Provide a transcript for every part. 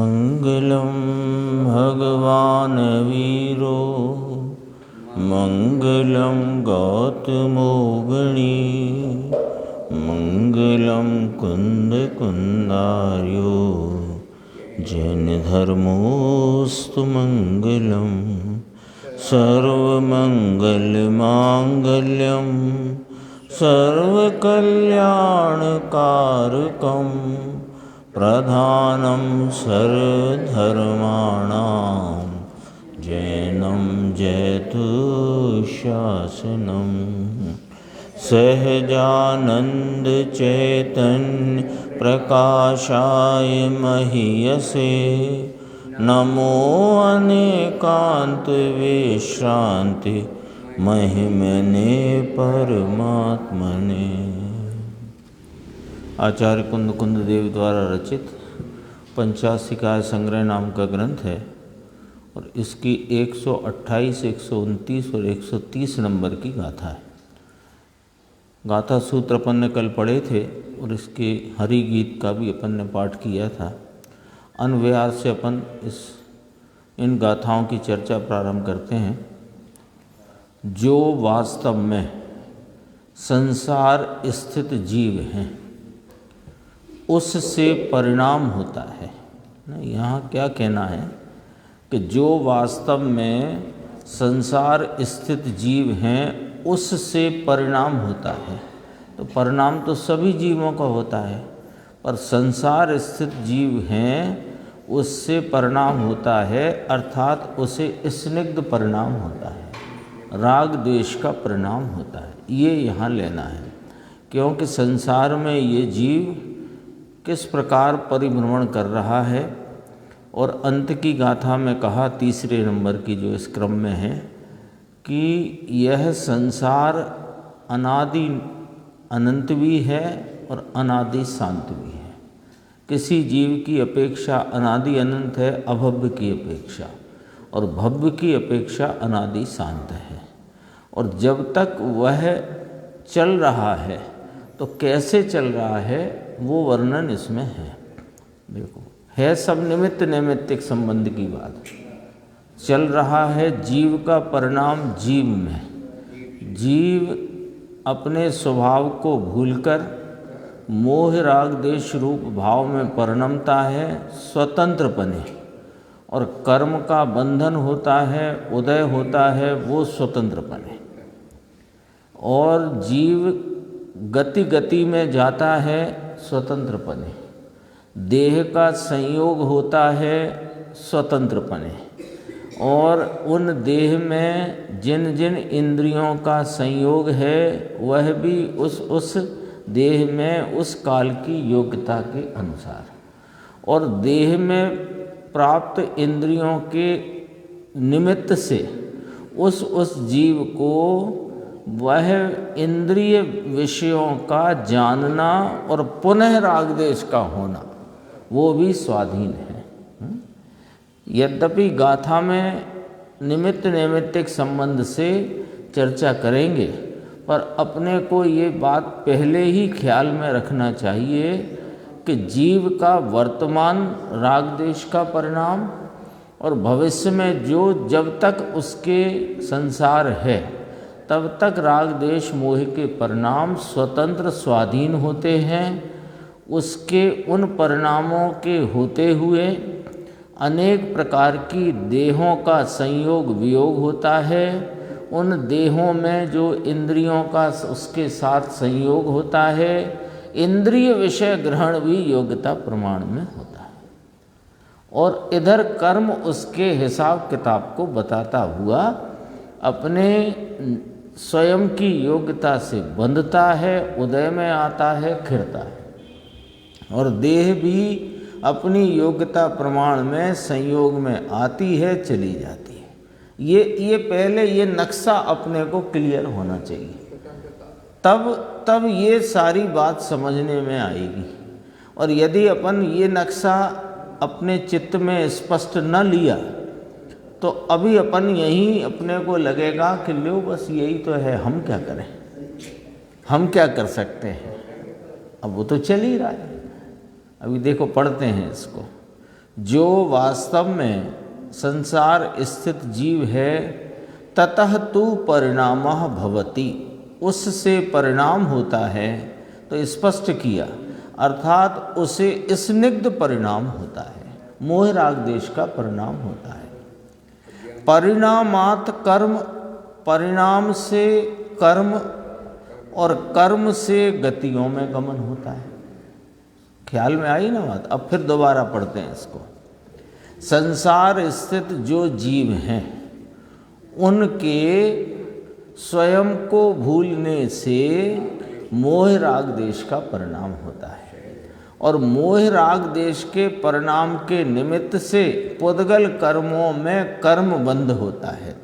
मंगलम भगवान वीरो मंगलम गौतमो गणी मंगलम कुंद कुंदार्यो जैन धर्मोस्तु मंगलम सर्वमंगल मांगल्यम सर्वकल्याणकारकं प्रधानं सर्वधर्माणां जैनं जयतु शासनं सहजानंद चैतन्य प्रकाशाय महीयसे नमो अनेकांत विश्रांति महिमने परमात्मने। आचार्य कुंद कुंददेव द्वारा रचित पंचाशिकाय संग्रह नाम का ग्रंथ है और इसकी 128, 129 और 130 नंबर की गाथा है। गाथा सूत्र अपन ने कल पढ़े थे और इसके हरि गीत का भी अपन ने पाठ किया था। अन्वयार से अपन इन गाथाओं की चर्चा प्रारंभ करते हैं। जो वास्तव में संसार स्थित जीव हैं उससे परिणाम होता है। यहाँ क्या कहना है कि जो वास्तव में संसार स्थित जीव हैं उससे परिणाम होता है। तो परिणाम तो सभी जीवों का होता है, पर संसार स्थित जीव हैं उससे परिणाम होता है, अर्थात उसे स्निग्ध परिणाम होता है, राग द्वेष का परिणाम होता है। ये यहाँ लेना है, क्योंकि संसार में ये जीव किस प्रकार परिभ्रमण कर रहा है। और अंत की गाथा में कहा, तीसरे नंबर की जो इस क्रम में है, कि यह संसार अनादि अनंत भी है और अनादि शांत भी है। किसी जीव की अपेक्षा अनादि अनंत है अभव्य की अपेक्षा, और भव्य की अपेक्षा अनादि शांत है। और जब तक वह चल रहा है तो कैसे चल रहा है वो वर्णन इसमें है। देखो, है सब निमित्त नैमित्तिक संबंध की बात। चल रहा है जीव का परिणाम जीव में। जीव अपने स्वभाव को भूलकर मोह राग देश रूप भाव में परिणमता है स्वतंत्रपने, और कर्म का बंधन होता है, उदय होता है वो स्वतंत्रपने। और जीव गति गति में जाता है स्वतंत्रपने, देह का संयोग होता है स्वतंत्रपने, और उन देह में जिन जिन इंद्रियों का संयोग है वह भी उस देह में उस काल की योग्यता के अनुसार, और देह में प्राप्त इंद्रियों के निमित्त से उस जीव को वह इंद्रिय विषयों का जानना और पुनः राग देश का होना वो भी स्वाधीन है। यद्यपि गाथा में निमित्त नैमित्तिक संबंध से चर्चा करेंगे, पर अपने को ये बात पहले ही ख्याल में रखना चाहिए कि जीव का वर्तमान राग देश का परिणाम और भविष्य में जो जब तक उसके संसार है तब तक राग देश मोह के परिणाम स्वतंत्र स्वाधीन होते हैं। उसके उन परिणामों के होते हुए अनेक प्रकार की देहों का संयोग वियोग होता है। उन देहों में जो इंद्रियों का उसके साथ संयोग होता है, इंद्रिय विषय ग्रहण भी योग्यता प्रमाण में होता है। और इधर कर्म उसके हिसाब किताब को बताता हुआ अपने स्वयं की योग्यता से बंधता है, उदय में आता है, खिरता है। और देह भी अपनी योग्यता प्रमाण में संयोग में आती है, चली जाती है। ये पहले ये नक्शा अपने को क्लियर होना चाहिए, तब ये सारी बात समझने में आएगी। और यदि अपन ये नक्शा अपने चित्त में स्पष्ट न लिया तो अभी अपन यहीं अपने को लगेगा कि लो बस यही तो है, हम क्या करें, हम क्या कर सकते हैं। अब वो तो चल ही रहा है। अभी देखो पढ़ते हैं इसको जो वास्तव में संसार स्थित जीव है ततः तु परिणामः भवति, उससे परिणाम होता है। तो स्पष्ट किया, अर्थात उसे स्निग्ध परिणाम होता है, मोह राग देश का परिणाम होता है। परिणामात कर्म, परिणाम से कर्म और कर्म से गतियों में गमन होता है। ख्याल में आई ना बात? अब फिर दोबारा पढ़ते हैं इसको। संसार स्थित जो जीव हैं उनके स्वयं को भूलने से मोह राग देश का परिणाम होता है, और मोह राग देश के परिणाम के निमित्त से पुद्गल कर्मों में कर्म बंध होता है,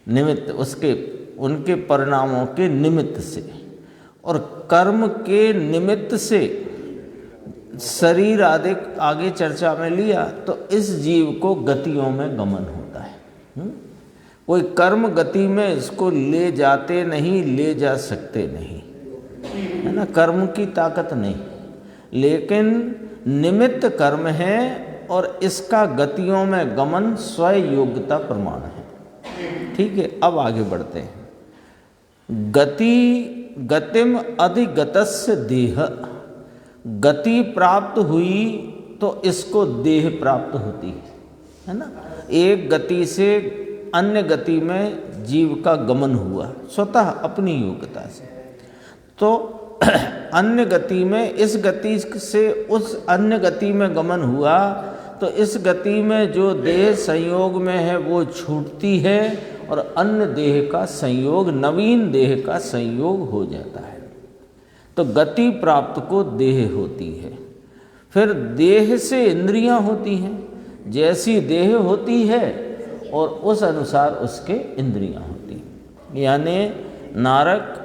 निमित्त उसके उनके परिणामों के निमित्त से, और कर्म के निमित्त से शरीर आदि आगे चर्चा में लिया। तो इस जीव को गतियों में गमन होता है। कोई कर्म गति में इसको ले जाते नहीं, ले जा सकते नहीं, है ना, कर्म की ताकत नहीं, लेकिन निमित्त कर्म है और इसका गतियों में गमन स्वयोग्यता प्रमाण है। ठीक है, अब आगे बढ़ते हैं। गतिम अधिगतस्य देह, गति प्राप्त हुई तो इसको देह प्राप्त होती है ना। एक गति से अन्य गति में जीव का गमन हुआ स्वतः अपनी योग्यता से, तो अन्य गति में इस गति से उस अन्य गति में गमन हुआ, तो इस गति में जो देह संयोग में है वो छूटती है और अन्य देह का संयोग, नवीन देह का संयोग हो जाता है। तो गति प्राप्त को देह होती है। फिर देह से इंद्रियां होती हैं, जैसी देह होती है और उस अनुसार उसके इंद्रियां होती हैं। यानी नारक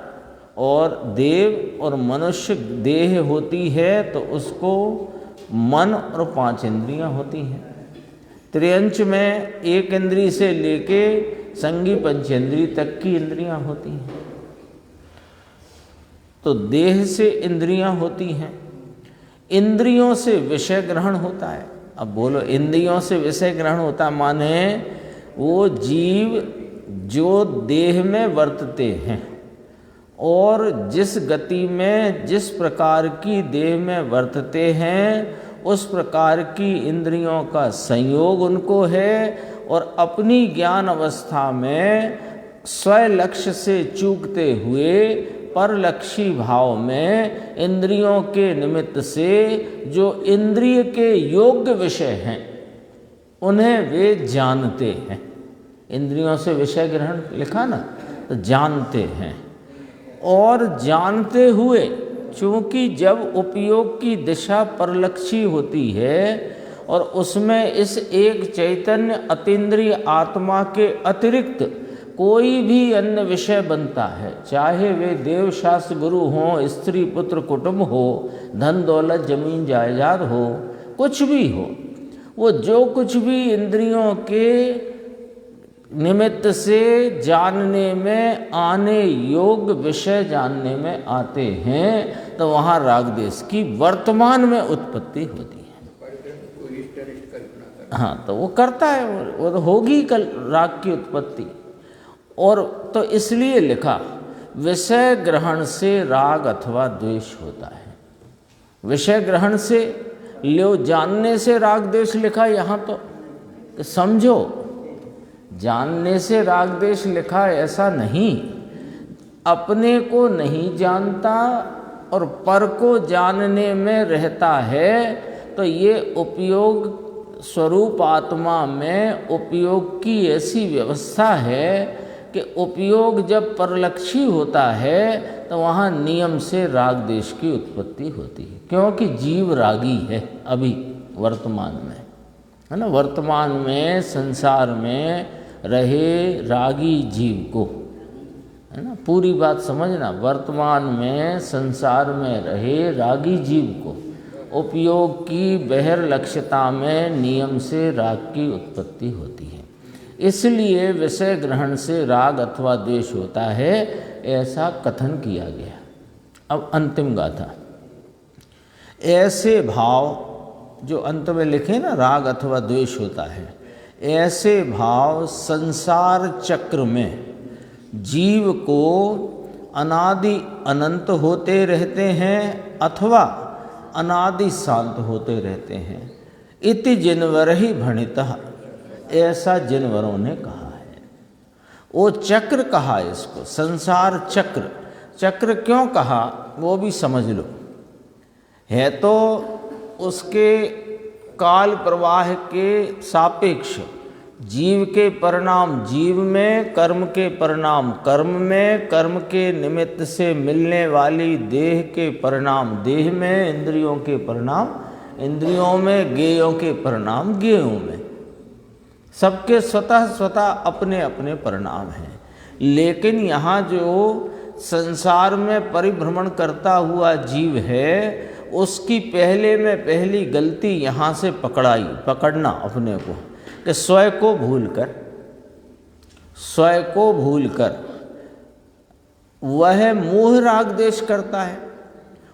और देव और मनुष्य देह होती है तो उसको मन और 5 इंद्रियां होती हैं। त्रियंच में एक इंद्री से लेके संगी पंचेंद्री तक की इंद्रियां होती हैं। तो देह से इंद्रियां होती हैं, इंद्रियों से विषय ग्रहण होता है। अब बोलो, इंद्रियों से विषय ग्रहण होता माने वो जीव जो देह में वर्तते हैं और जिस गति में जिस प्रकार की देह में वर्तते हैं उस प्रकार की इंद्रियों का संयोग उनको है, और अपनी ज्ञान अवस्था में स्वलक्ष्य से चूकते हुए परलक्षी भाव में इंद्रियों के निमित्त से जो इंद्रिय के योग्य विषय हैं उन्हें वे जानते हैं। इंद्रियों से विषय ग्रहण लिखा ना, तो जानते हैं। और जानते हुए चूँकि जब उपयोग की दिशा परलक्षी होती है और उसमें इस एक चैतन्य अतीन्द्रिय आत्मा के अतिरिक्त कोई भी अन्य विषय बनता है, चाहे वे देव शास्त्र गुरु हों, स्त्री पुत्र कुटुंब हो, धन दौलत जमीन जायदाद हो, कुछ भी हो, वो जो कुछ भी इंद्रियों के निमित्त से जानने में आने योग्य विषय जानने में आते हैं, तो वहाँ राग देश की वर्तमान में उत्पत्ति होती है। हाँ, तो वो करता है, वो तो होगी कल राग की उत्पत्ति। और तो इसलिए लिखा विषय ग्रहण से राग अथवा द्वेष होता है। विषय ग्रहण से लो जानने से राग द्वेष लिखा यहाँ तो समझो, जानने से राग द्वेष लिखा ऐसा नहीं। अपने को नहीं जानता और पर को जानने में रहता है, तो ये उपयोग स्वरूप आत्मा में उपयोग की ऐसी व्यवस्था है कि उपयोग जब परलक्षी होता है तो वहाँ नियम से राग देश की उत्पत्ति होती है, क्योंकि जीव रागी है अभी वर्तमान में, है ना। वर्तमान में संसार में रहे रागी जीव को, है ना, पूरी बात समझना। वर्तमान में संसार में रहे रागी जीव को उपयोग की बहिर्लक्ष्यता में नियम से राग की उत्पत्ति होती है। इसलिए विषय ग्रहण से राग अथवा द्वेष होता है, ऐसा कथन किया गया। अब अंतिम गाथा। ऐसे भाव जो अंत में लिखे ना राग अथवा द्वेष होता है, ऐसे भाव संसार चक्र में जीव को अनादि अनंत होते रहते हैं अथवा अनादि शांत होते रहते हैं। इति जिनवर ही भणितः, ऐसा जिनवरों ने कहा है। वो चक्र कहा इसको, संसार चक्र। चक्र क्यों कहा वो भी समझ लो। है तो उसके काल प्रवाह के सापेक्ष जीव के परिणाम जीव में, कर्म के परिणाम कर्म में, कर्म के निमित्त से मिलने वाली देह के परिणाम देह में, इंद्रियों के परिणाम इंद्रियों में, ज्ञेयों के परिणाम ज्ञेयों में। सबके स्वतः स्वतः अपने अपने परिणाम हैं। लेकिन यहाँ जो संसार में परिभ्रमण करता हुआ जीव है, उसकी पहले में पहली गलती यहाँ से पकड़ना अपने को, कि स्वयं को भूलकर वह मोह राग देश करता है,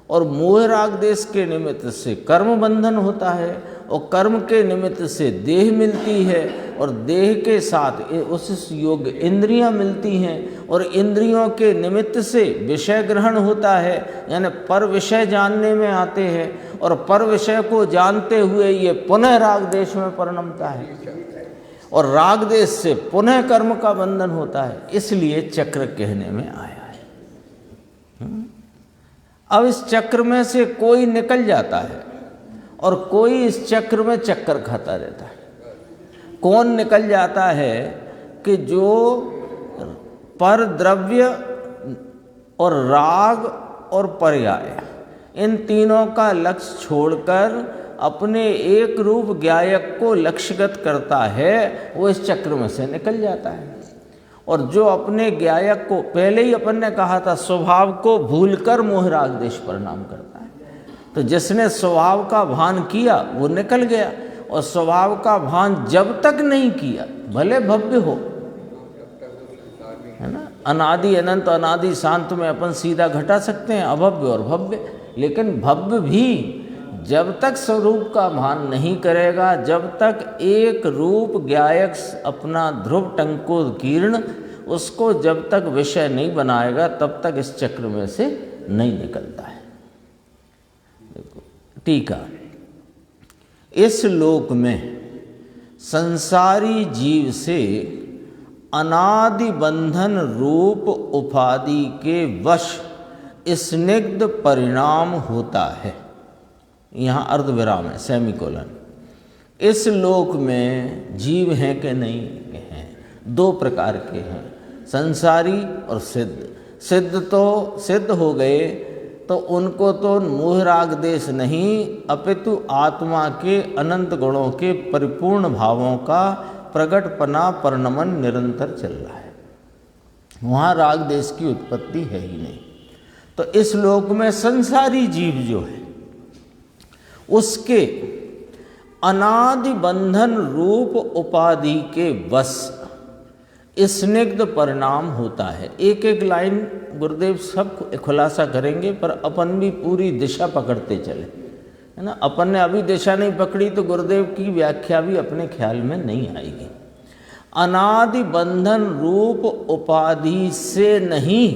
और मोह राग देश के निमित्त से कर्म बंधन होता है, और कर्म के निमित्त से देह मिलती है, और देह के साथ उस योग्य इंद्रियां मिलती हैं, और इंद्रियों के निमित्त से विषय ग्रहण होता है, यानी पर विषय जानने में आते हैं, और पर विषय को जानते हुए ये पुनः राग देश में परिणमता है, और राग देश से पुनः कर्म का बंधन होता है। इसलिए चक्र कहने में आया है। अब इस चक्र में से कोई निकल जाता है और कोई इस चक्र में चक्कर खाता रहता है। कौन निकल जाता है कि जो पर द्रव्य और राग और पर्याय इन तीनों का लक्ष्य छोड़कर अपने एक रूप ज्ञायक को लक्ष्यगत करता है, वो इस चक्र में से निकल जाता है। और जो अपने ज्ञायक को, पहले ही अपन ने कहा था, स्वभाव को भूलकर मोह राग देश परिणाम करता है। तो जिसने स्वभाव का भान किया वो निकल गया, और स्वभाव का भान जब तक नहीं किया, भले भव्य हो, है ना, अनादि अनंत अनादि शांत में अपन सीधा घटा सकते हैं अभव्य और भव्य, लेकिन भव्य भी जब तक स्वरूप का भान नहीं करेगा, जब तक एक रूप ज्ञायक अपना ध्रुव टंकोकीर्ण उसको जब तक विषय नहीं बनाएगा, तब तक इस चक्र में से नहीं निकलता है। देखो टीका, इस लोक में संसारी जीव से अनादि बंधन रूप उपाधि के वश स्निग्ध परिणाम होता है। यहाँ अर्धविराम है, सेमीकोलन। इस लोक में जीव हैं कि नहीं हैं? दो प्रकार के हैं, संसारी और सिद्ध। सिद्ध तो सिद्ध हो गए तो उनको तो मोह राग देश नहीं, अपितु आत्मा के अनंत गुणों के परिपूर्ण भावों का प्रगटपना परिणमन निरंतर चल रहा है। वहाँ राग देश की उत्पत्ति है ही नहीं। तो इस लोक में संसारी जीव जो है उसके अनादि बंधन रूप उपाधि के वश स्निग्ध परिणाम होता है। एक एक लाइन गुरुदेव सब खुलासा करेंगे, पर अपन भी पूरी दिशा पकड़ते चले, है ना। अपन ने अभी दिशा नहीं पकड़ी तो गुरुदेव की व्याख्या भी अपने ख्याल में नहीं आएगी। अनादि बंधन रूप उपाधि से नहीं,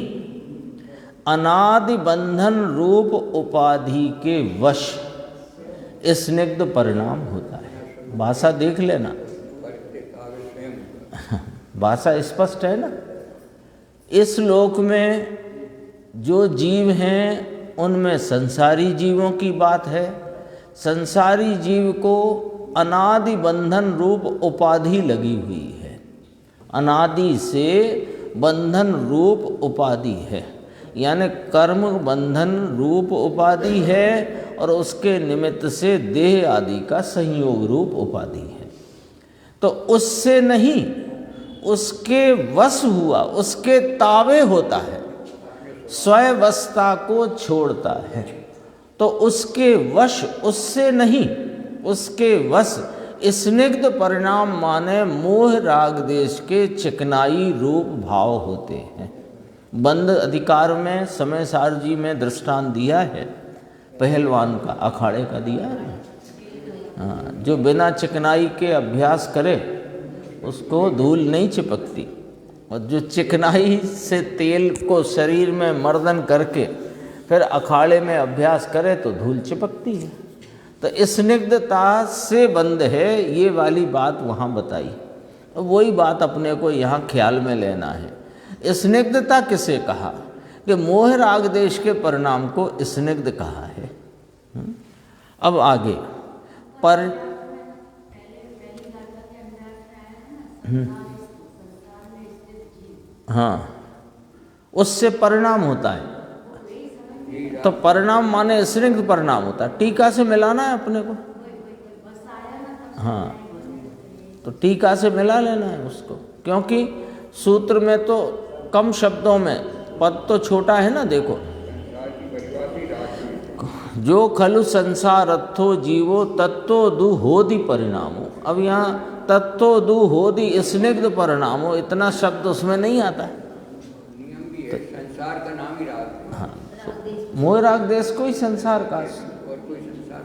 अनादि बंधन रूप उपाधि के वश स्निग्ध परिणाम होता है। भाषा देख लेना, भाषा स्पष्ट है ना। इस लोक में जो जीव हैं उनमें संसारी जीवों की बात है। संसारी जीव को अनादि बंधन रूप उपाधि लगी हुई है, अनादि से बंधन रूप उपाधि है, यानी कर्म बंधन रूप उपाधि है, और उसके निमित्त से देह आदि का संयोग रूप उपाधि है। तो उससे नहीं, उसके वश हुआ, उसके तावे होता है, स्वयंवशता को छोड़ता है। तो उसके वश, उससे नहीं, उसके वश स्निग्ध परिणाम माने मोह राग देश के चिकनाई रूप भाव होते हैं। बंद अधिकार में समय सार जी में दृष्टांत दिया है, पहलवान का, अखाड़े का दिया है। हाँ, जो बिना चिकनाई के अभ्यास करे उसको धूल नहीं चिपकती, और जो चिकनाई से तेल को शरीर में मर्दन करके फिर अखाड़े में अभ्यास करे तो धूल चिपकती है। तो स्निग्धता से बंद है, ये वाली बात वहाँ बताई। वही बात अपने को यहाँ ख्याल में लेना है। स्निग्धता किसे कहा कि मोह राग देश के परिणाम को स्निग्ध कहा है। अब आगे पर हाँ, उससे परिणाम होता है, तो परिणाम माने स्निग्ध परिणाम होता है। टीका से मिलाना है अपने को, हाँ, तो टीका से मिला लेना है उसको, क्योंकि सूत्र में तो कम शब्दों में, पद तो छोटा है ना। देखो, जो खलु संसार अर्थो जीवो तत्तो दु होदि परिणामो। अब यहाँ तत्तो दु होदि स्निग्ध परिणामो, इतना शब्द उसमें नहीं आता है। तो संसार का नाम ही राग है। हाँ, तो मोह राग देश कोई संसार का, और कोई संसार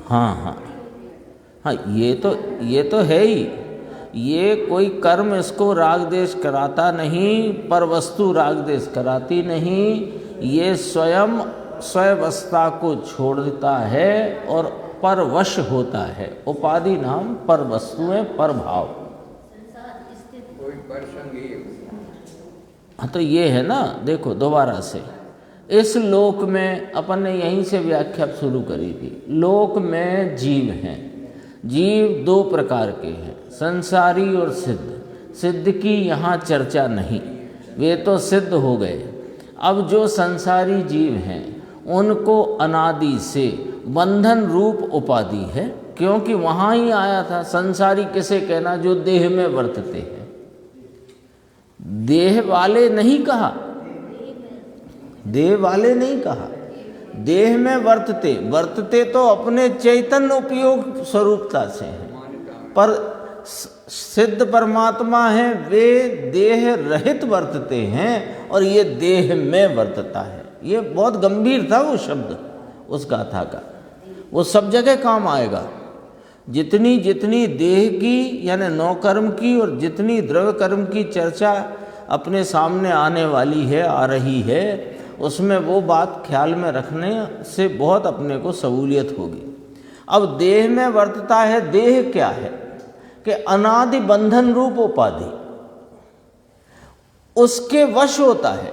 हाँ हाँ हाँ, ये तो है ही। ये कोई कर्म इसको राग देश कराता नहीं, पर वस्तु राग देश कराती नहीं। ये स्वयं स्ववस्था को छोड़ देता है और परवश होता है। उपाधि नाम पर वस्तुएं, पर भाव। कोई प्रसंग ही। हाँ, तो ये है ना। देखो दोबारा से, इस लोक में अपन ने यहीं से व्याख्या शुरू करी थी। लोक में जीव हैं, जीव दो प्रकार के हैं, संसारी और सिद्ध। सिद्ध की यहाँ चर्चा नहीं, वे तो सिद्ध हो गए। अब जो संसारी जीव हैं उनको अनादि से बंधन रूप उपाधि है, क्योंकि वहाँ ही आया था। संसारी किसे कहना? जो देह में वर्तते हैं। देह वाले नहीं कहा, देह वाले नहीं कहा, देह में वर्तते तो अपने चैतन्य उपयोग स्वरूपता से हैं, पर सिद्ध परमात्मा है, वे देह रहित वर्तते हैं और ये देह में वर्तता है। ये बहुत गंभीर था वो शब्द उस गाथा का, वो सब जगह काम आएगा। जितनी जितनी देह की यानी नौ कर्म की और जितनी द्रव्य कर्म की चर्चा अपने सामने आने वाली है, आ रही है, उसमें वो बात ख्याल में रखने से बहुत अपने को सहूलियत होगी। अब देह में वर्तता है, देह क्या है कि अनादि बंधन रूप उपाधि, उसके वश होता है,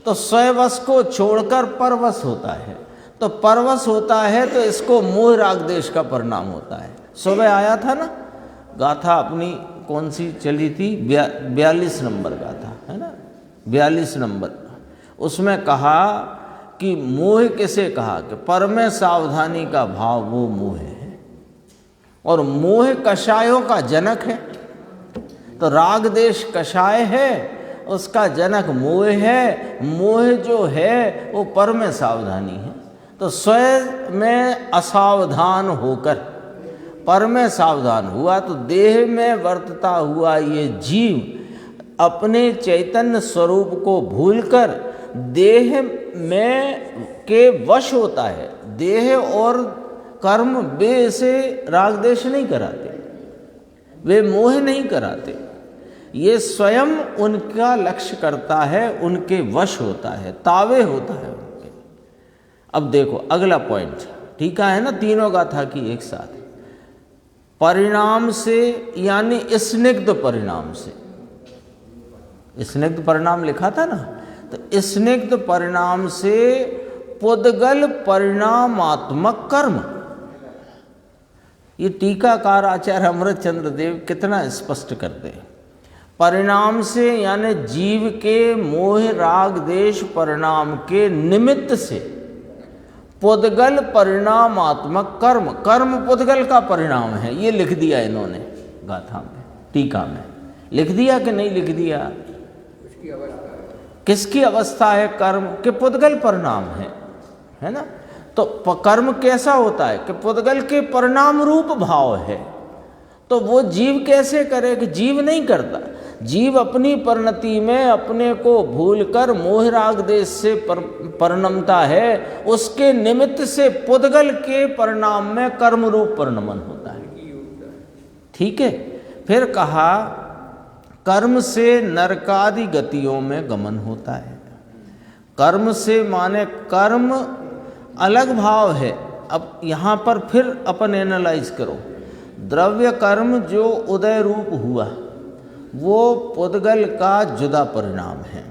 तो स्ववश को छोड़कर परवश होता है। तो परवश होता है तो इसको मोह राग देश का परिणाम होता है। सुबह आया था ना गाथा अपनी, कौन सी चली थी, 42 नंबर गाथा है ना, 42 नंबर। उसमें कहा कि मोह किसे कहा कि पर में सावधानी का भाव वो मोह है, और मोह कषायों का जनक है। तो राग देश कषाय है, उसका जनक मोह है। मोह जो है वो पर में सावधानी है। तो स्वयं में असावधान होकर पर में सावधान हुआ, तो देह में वर्तता हुआ ये जीव अपने चैतन्य स्वरूप को भूलकर देह में के वश होता है। देह और कर्म वे से राग देश नहीं कराते, वे मोह नहीं कराते, ये स्वयं उनका लक्ष्य करता है, उनके वश होता है, तावे होता है उनके। अब देखो अगला पॉइंट, ठीक है ना, तीनों गाथा की एक साथ। परिणाम से यानी स्निग्ध परिणाम से, स्निग्ध परिणाम लिखा था ना, तो स्निग्ध परिणाम से पुद्गल परिणामात्मक कर्म। ये टीकाकार आचार्य अमृतचंद्र देव कितना स्पष्ट करते हैं। परिणाम से यानी जीव के मोह राग देश परिणाम के निमित्त से पुद्गल परिणामात्मक कर्म, कर्म पुद्गल का परिणाम है। ये लिख दिया इन्होंने गाथा में, टीका में लिख दिया कि नहीं लिख दिया? किसकी अवस्था है कर्म के? पुद्गल परिणाम है ना। तो कर्म कैसा होता है कि पुद्गल के परिणाम रूप भाव है। तो वो जीव कैसे करे कि जीव नहीं करता। जीव अपनी परिणति में अपने को भूलकर मोह राग देश से परिणमता है, उसके निमित्त से पुद्गल के परिणाम में कर्म रूप परिणमन होता है। ठीक है। फिर कहा कर्म से नरकादि गतियों में गमन होता है। कर्म से माने कर्म अलग भाव है। अब यहाँ पर फिर अपन एनालाइज करो, द्रव्य कर्म जो उदय रूप हुआ वो पुद्गल का जुदा परिणाम है,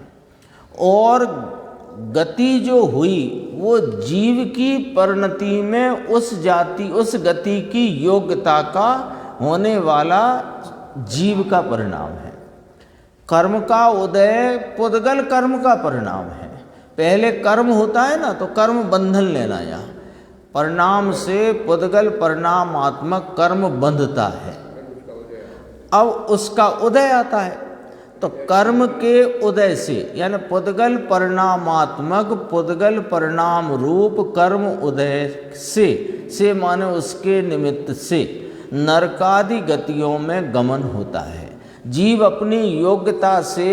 और गति जो हुई वो जीव की परिणति में उस जाति उस गति की योग्यता का होने वाला जीव का परिणाम है। कर्म का उदय पुद्गल कर्म का परिणाम है। पहले कर्म होता है ना, तो कर्म बंधन लेना, यहाँ परिणाम से पुद्गल परिणामात्मक कर्म बंधता है। अब उसका उदय आता है, तो कर्म के उदय से यानी पुद्गल परिणामात्मक पुद्गल परिणाम रूप कर्म उदय से माने उसके निमित्त से नरकादि गतियों में गमन होता है। जीव अपनी योग्यता से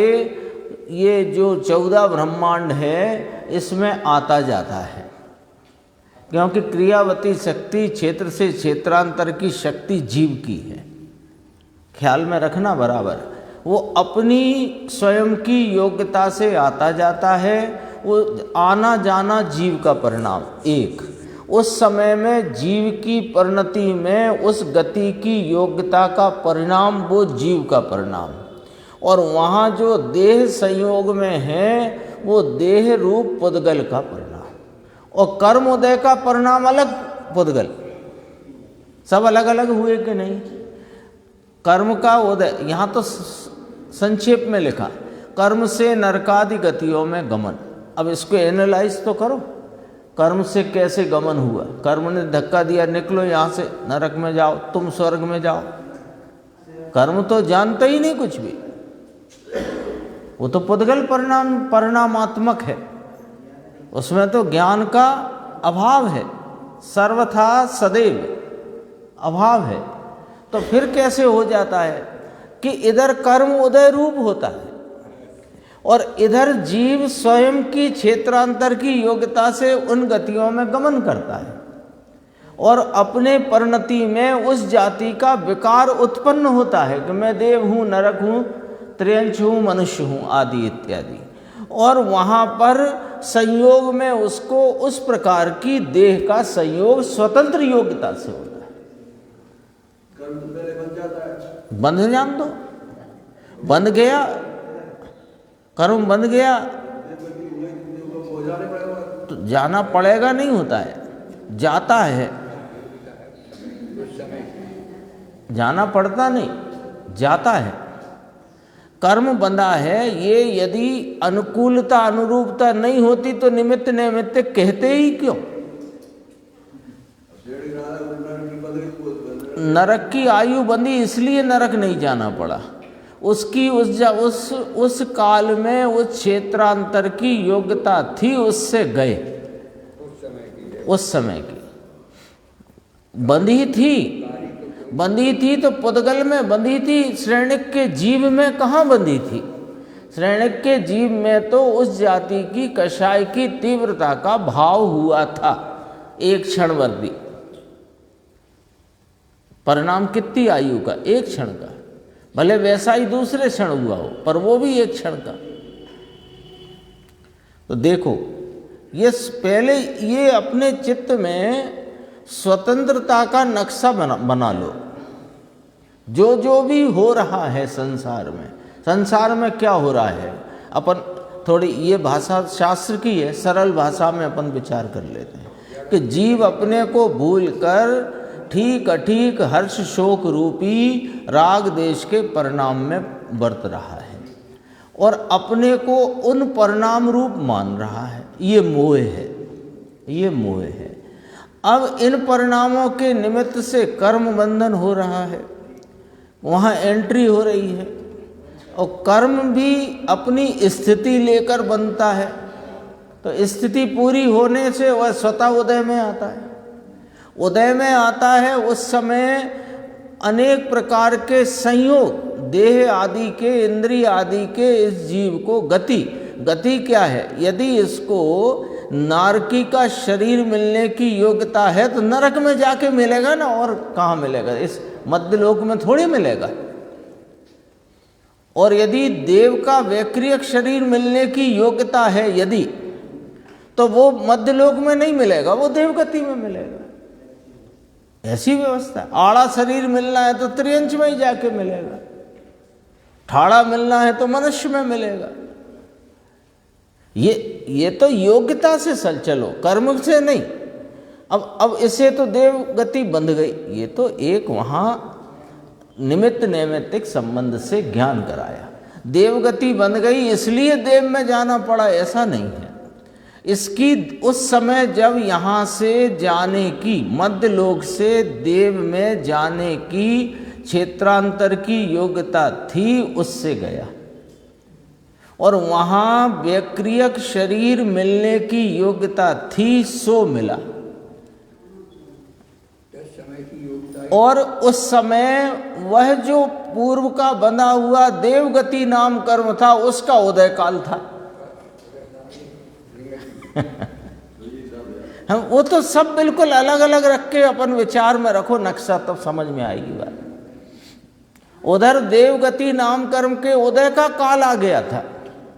ये जो 14 ब्रह्मांड है इसमें आता जाता है, क्योंकि क्रियावती शक्ति क्षेत्र से क्षेत्रांतर की शक्ति जीव की है। ख्याल में रखना बराबर। वो अपनी स्वयं की योग्यता से आता जाता है। वो आना जाना जीव का परिणाम एक। उस समय में जीव की परिणति में उस गति की योग्यता का परिणाम वो जीव का परिणाम, और वहाँ जो देह संयोग में है वो देह रूप पुद्गल का परिणाम, और कर्म उदय का परिणाम अलग पुद्गल। सब अलग अलग हुए कि नहीं? कर्म का उदय यहाँ तो संक्षेप में लिखा, कर्म से नरकादि गतियों में गमन। अब इसको एनालाइज तो करो, कर्म से कैसे गमन हुआ? कर्म ने धक्का दिया, निकलो यहाँ से, नरक में जाओ, तुम स्वर्ग में जाओ। कर्म तो जानता ही नहीं कुछ भी, वो तो पुद्गल परिणामात्मक है, उसमें तो ज्ञान का अभाव है, सर्वथा सदैव अभाव है। तो फिर कैसे हो जाता है कि इधर कर्म उदय रूप होता है और इधर जीव स्वयं की क्षेत्रांतर की योग्यता से उन गतियों में गमन करता है, और अपने परिणति में उस जाति का विकार उत्पन्न होता है कि मैं देव हूँ, नरक हूँ, त्र्यंच हूँ, मनुष्य हूँ आदि इत्यादि। और वहाँ पर संयोग में उसको उस प्रकार की देह का संयोग स्वतंत्र योग्यता से होता है। बंध जान दो, बंध गया कर्म, बंध गया तो जाना पड़ेगा नहीं होता है, जाता है। जाना पड़ता नहीं, जाता है। कर्म बंधा है, ये यदि अनुकूलता अनुरूपता नहीं होती तो निमित्त नैमित्त कहते ही क्यों? नरक की आयु बंधी इसलिए नरक नहीं जाना पड़ा, उसकी उस काल में उस क्षेत्रांतर की योग्यता थी, उससे गए। उस समय की बंधी थी तो पुद्गल में बंधी थी, श्रेणिक के जीव में कहाँ बंधी थी? श्रेणिक के जीव में तो उस जाति की कषाय की तीव्रता का भाव हुआ था एक क्षणवर्ती। परिणाम कितनी आयु का? एक क्षण का, भले वैसा ही दूसरे क्षण हुआ हो, पर वो भी एक क्षण का। तो देखो, ये पहले ये अपने चित्त में स्वतंत्रता का नक्शा बना लो। जो भी हो रहा है संसार में क्या हो रहा है, अपन थोड़ी ये भाषा शास्त्र की है, सरल भाषा में अपन विचार कर लेते हैं कि जीव अपने को भूलकर ठीक अठीक हर्ष शोक रूपी राग देश के परिणाम में बरत रहा है और अपने को उन परिणाम रूप मान रहा है। ये मोह है। अब इन परिणामों के निमित्त से कर्म बंधन हो रहा है, वहाँ एंट्री हो रही है, और कर्म भी अपनी स्थिति लेकर बनता है। तो स्थिति पूरी होने से वह स्वतः उदय में आता है। उदय में आता है, उस समय अनेक प्रकार के संयोग देह आदि के, इंद्रिय आदि के इस जीव को गति क्या है? यदि इसको नारकी का शरीर मिलने की योग्यता है तो नरक में जाके मिलेगा ना, और कहाँ मिलेगा? इस मध्यलोक में थोड़ी मिलेगा। और यदि देव का वैक्रियक शरीर मिलने की योग्यता है यदि, तो वो मध्यलोक में नहीं मिलेगा, वो देवगति में मिलेगा। ऐसी व्यवस्था है। आड़ा शरीर मिलना है तो त्रियंच में ही जाके मिलेगा, ठाड़ा मिलना है तो मनुष्य में मिलेगा। ये तो योग्यता से चलो, कर्म से नहीं। अब इसे तो देव गति बंध गई, ये तो एक वहाँ निमित्त नैमित्तिक संबंध से ज्ञान कराया। देवगति बन गई इसलिए देव में जाना पड़ा, ऐसा नहीं है। इसकी उस समय जब यहाँ से जाने की, मध्यलोक से देव में जाने की क्षेत्रांतर की योग्यता थी, उससे गया। और वहाँ वैक्रियक शरीर मिलने की योग्यता थी, सो मिला। और उस समय वह जो पूर्व का बंधा हुआ देवगति नाम कर्म था, उसका उदय काल था। हम वो तो सब बिल्कुल अलग अलग रख के अपन विचार में रखो नक्शा, तब समझ में आएगी बात। उधर देवगति नाम कर्म के उदय का काल आ गया था,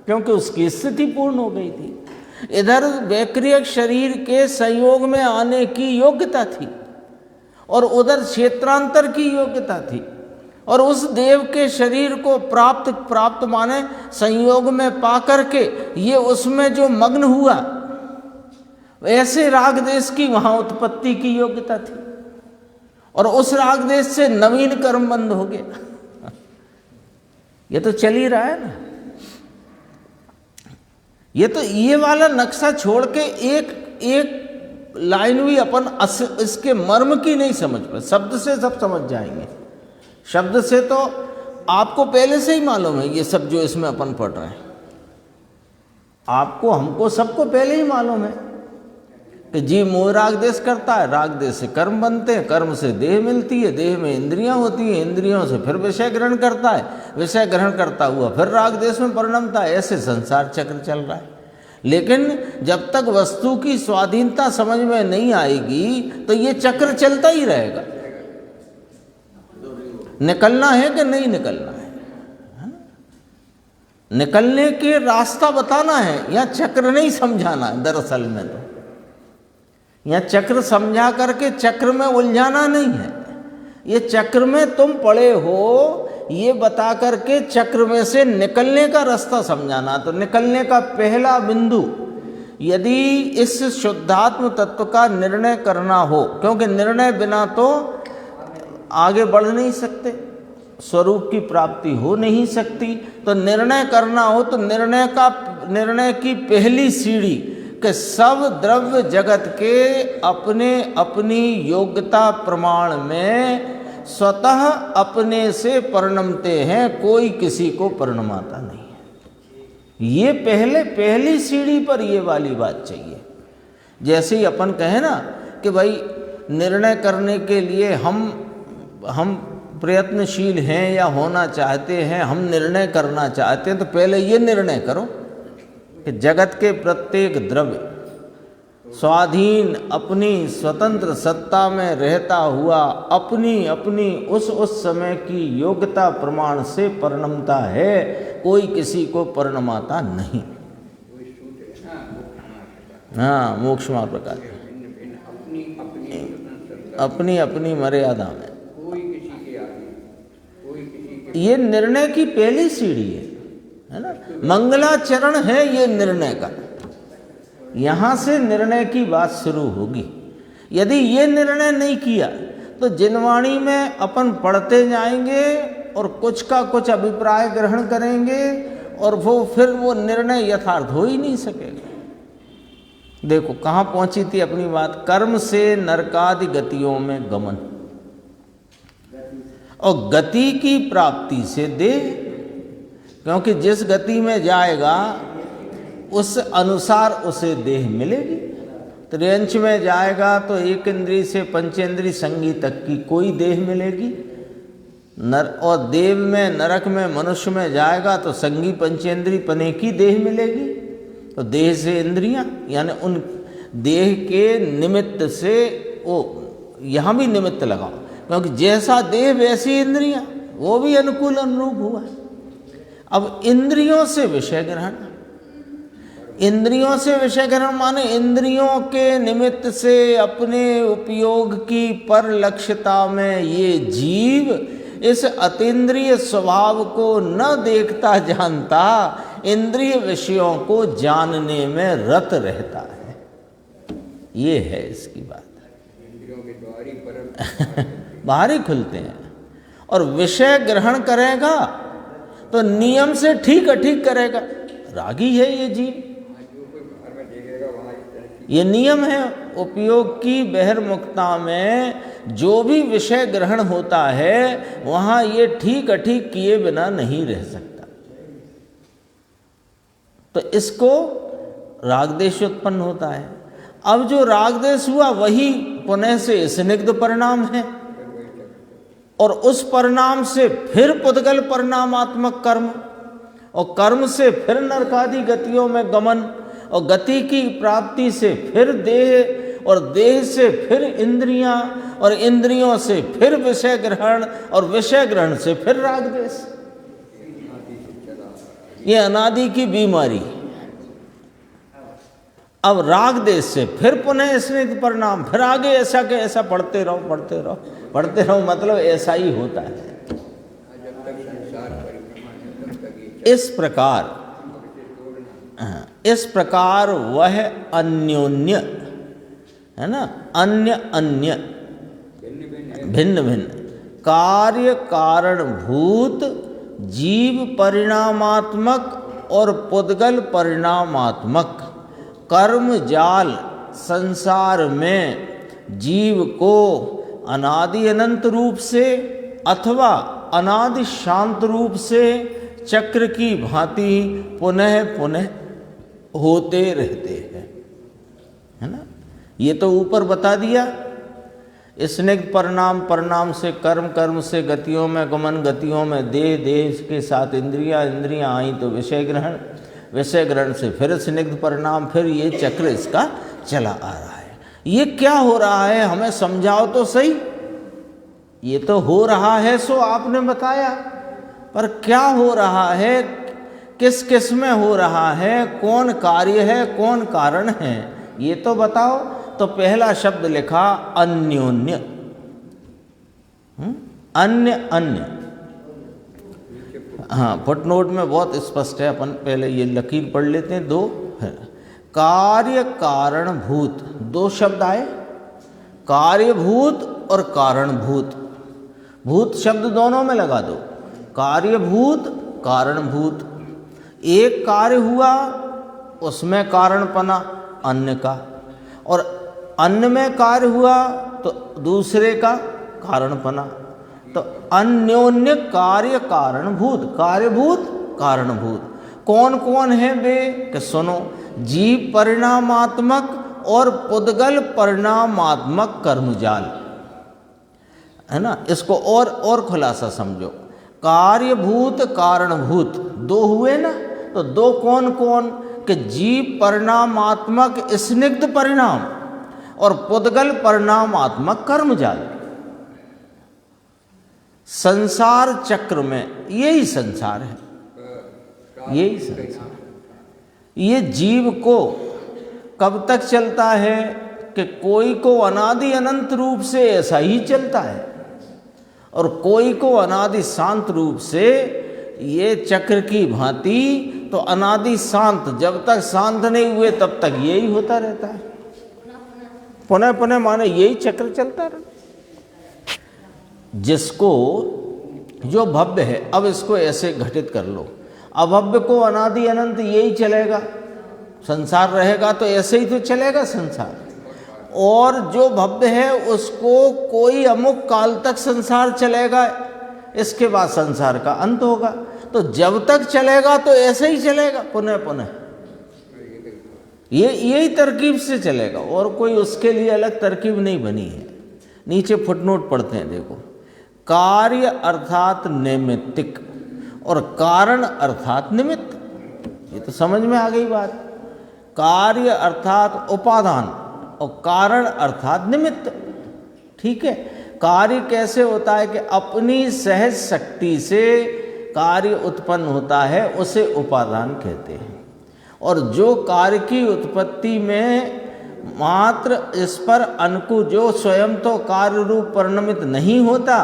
क्योंकि उसकी स्थिति पूर्ण हो गई थी। इधर वैक्रियक शरीर के संयोग में आने की योग्यता थी, और उधर क्षेत्रांतर की योग्यता थी। और उस देव के शरीर को प्राप्त माने संयोग में पा करके ये उसमें जो मग्न हुआ, ऐसे राग देश की वहाँ उत्पत्ति की योग्यता थी। और उस राग देश से नवीन कर्म बंद हो गया। ये तो चल ही रहा है ना। ये वाला नक्शा छोड़ के एक लाइन भी अपन इसके मर्म की नहीं समझ पाए। शब्द से सब समझ जाएंगे, शब्द से तो आपको पहले से ही मालूम है। ये सब जो इसमें अपन पढ़ रहे हैं, आपको, हमको, सबको पहले ही मालूम है कि जीव मोह राग देश करता है, राग देश से कर्म बनते हैं, कर्म से देह मिलती है, देह में इंद्रियां होती हैं, इंद्रियों से फिर विषय ग्रहण करता है, विषय ग्रहण करता हुआ फिर राग देश में परिणमता है। ऐसे संसार चक्र चल रहा है। लेकिन जब तक वस्तु की स्वाधीनता समझ में नहीं आएगी तो ये चक्र चलता ही रहेगा। निकलना है कि नहीं निकलना है? निकलने के रास्ता बताना है, या चक्र नहीं समझाना है। दरअसल में तो यहाँ चक्र समझा करके चक्र में उलझाना नहीं है। ये चक्र में तुम पड़े हो, ये बता करके चक्र में से निकलने का रास्ता समझाना। तो निकलने का पहला बिंदु, यदि इस शुद्धात्म तत्व का निर्णय करना हो, क्योंकि निर्णय बिना तो आगे बढ़ नहीं सकते, स्वरूप की प्राप्ति हो नहीं सकती। तो निर्णय करना हो तो निर्णय की पहली सीढ़ी कि सब द्रव्य जगत के अपने अपनी योग्यता प्रमाण में स्वतः अपने से परिणमते हैं, कोई किसी को परिणमाता नहीं है। ये पहली सीढ़ी पर ये वाली बात चाहिए। जैसे ही अपन कहें ना कि भाई निर्णय करने के लिए हम प्रयत्नशील हैं या होना चाहते हैं, हम निर्णय करना चाहते हैं, तो पहले ये निर्णय करो कि जगत के प्रत्येक द्रव्य स्वाधीन अपनी स्वतंत्र सत्ता में रहता हुआ अपनी उस समय की योग्यता प्रमाण से परिणमता है, कोई किसी को परिणमाता नहीं। हाँ, मोक्ष मार्ग प्रकार अपनी अपनी मर्यादा में ये निर्णय की पहली सीढ़ी है ना। मंगलाचरण है ये निर्णय का। यहाँ से निर्णय की बात शुरू होगी। यदि ये निर्णय नहीं किया तो जिनवाणी में अपन पढ़ते जाएंगे और कुछ का कुछ अभिप्राय ग्रहण करेंगे, और फिर वो निर्णय यथार्थ हो ही नहीं सकेगा। देखो कहाँ पहुंची थी अपनी बात। कर्म से नरकादि गतियों में गमन, और गति की प्राप्ति से देह, क्योंकि जिस गति में जाएगा उस अनुसार उसे देह मिलेगी। त्रियंच में जाएगा तो एक इंद्रिय से पंचेंद्रिय संगी तक की कोई देह मिलेगी, और देव में, नरक में, मनुष्य में जाएगा तो संगी पंचेंद्रीय पने की देह मिलेगी। तो देह से इंद्रियां, यानी उन देह के निमित्त से वो यहाँ भी निमित्त लगाओ, क्योंकि जैसा देह वैसी इंद्रियां, वो भी अनुकूल अनुरूप हुआ। अब इंद्रियों से विषय ग्रहण, इंद्रियों से विषय ग्रहण माने इंद्रियों के निमित्त से अपने उपयोग की परलक्ष्यता में ये जीव इस अतीन्द्रिय स्वभाव को न देखता जानता, इंद्रिय विषयों को जानने में रत रहता है। ये है इसकी बात। इंद्रियों के द्वार ही परम बाहर ही खुलते हैं। और विषय ग्रहण करेगा तो नियम से ठीक अठीक करेगा। रागी है ये जीव, जो कोई बाहर में देखेगा वहाँ इस तरह की ये नियम है। उपयोग की बहिर्मुखता में जो भी विषय ग्रहण होता है वहाँ ये ठीक अठीक किए बिना नहीं रह सकता। तो इसको रागदेश उत्पन्न होता है। अब जो रागदेश हुआ वही पुनः से स्निग्ध परिणाम है, और उस परिणाम से फिर पुद्गल परिणामात्मक कर्म, और कर्म से फिर नरकादि गतियों में गमन, और गति की प्राप्ति से फिर देह, और देह से फिर इंद्रियां, और इंद्रियों से फिर विषय ग्रहण, और विषय ग्रहण से फिर रागदेश। ये अनादि की बीमारी। अब राग देश से फिर पुनः स्निग्ध परिणाम, फिर आगे ऐसा के ऐसा पढ़ते रहो पढ़ते रहो पढ़ते रहो, मतलब ऐसा ही होता है। जब तक संसार परिक्रमा है तब तक ये इस प्रकार वह अन्योन्य है ना, अन्य अन्य भिन्न भिन्न कार्य कारणभूत जीव परिणामात्मक और पुद्गल परिणामात्मक कर्म जाल संसार में जीव को अनादि अनंत रूप से अथवा अनादि शांत रूप से चक्र की भांति पुनः पुनः होते रहते हैं, है ना। ये तो ऊपर बता दिया। स्निग्ध परिणाम, परिणाम से कर्म, कर्म से गतियों में गमन, गतियों में देह, देह के साथ इंद्रियां, इंद्रियां आई तो विषय ग्रहण, विषय ग्रहण से फिर स्निग्ध परिणाम, फिर ये चक्र इसका चला आ रहा है। ये क्या हो रहा है हमें समझाओ तो सही। ये तो हो रहा है सो आपने बताया, पर क्या हो रहा है, किस किस में हो रहा है, कौन कार्य है, कौन कारण है, ये तो बताओ। तो पहला शब्द लिखा अन्योन्य, अन्य अन्य। हाँ, फुटनोट में बहुत स्पष्ट है, अपन पहले ये लकीर पढ़ लेते हैं। दो है कार्य कारणभूत, दो शब्द आए, कार्यभूत और कारणभूत। भूत शब्द दोनों में लगा दो, कार्यभूत कारणभूत। एक कार्य हुआ उसमें कारणपना अन्य का, और अन्य में कार्य हुआ तो दूसरे का कारणपना। तो अन्योन्य कार्य कारणभूत, कार्यभूत कारणभूत। कौन कौन है वे कि सुनो, जीव परिणामात्मक और पुद्गल परिणामात्मक कर्मजाल, है ना। इसको और खुलासा समझो। कार्यभूत कारणभूत दो हुए ना, तो दो कौन कौन कि जीव परिणामात्मक स्निग्ध परिणाम और पुद्गल परिणामात्मक कर्मजाल। संसार चक्र में यही संसार है, यही संसार। ये जीव को कब तक चलता है कि कोई को अनादि अनंत रूप से ऐसा ही चलता है, और कोई को अनादि शांत रूप से ये चक्र की भांति। तो अनादि शांत, जब तक शांत नहीं हुए तब तक यही होता रहता है, पुनः पुनः माने यही चक्र चलता रहता। जिसको जो भव्य है, अब इसको ऐसे घटित कर लो, अभव्य को अनादि अनंत यही चलेगा, संसार रहेगा तो ऐसे ही तो चलेगा संसार। और जो भव्य है उसको कोई अमुक काल तक संसार चलेगा, इसके बाद संसार का अंत होगा। तो जब तक चलेगा तो ऐसे ही चलेगा पुनः पुनः, ये यही तरकीब से चलेगा, और कोई उसके लिए अलग तरकीब नहीं बनी है। नीचे फुटनोट पढ़ते हैं, देखो। कार्य अर्थात नैमित्तिक और कारण अर्थात निमित्त। ये तो समझ में आ गई बात। कार्य अर्थात उपादान और कारण अर्थात निमित्त। ठीक है, कार्य कैसे होता है कि अपनी सहज शक्ति से कार्य उत्पन्न होता है, उसे उपादान कहते हैं। और जो कार्य की उत्पत्ति में मात्र इस पर अनुकूल, जो स्वयं तो कार्य रूप परिणमित नहीं होता,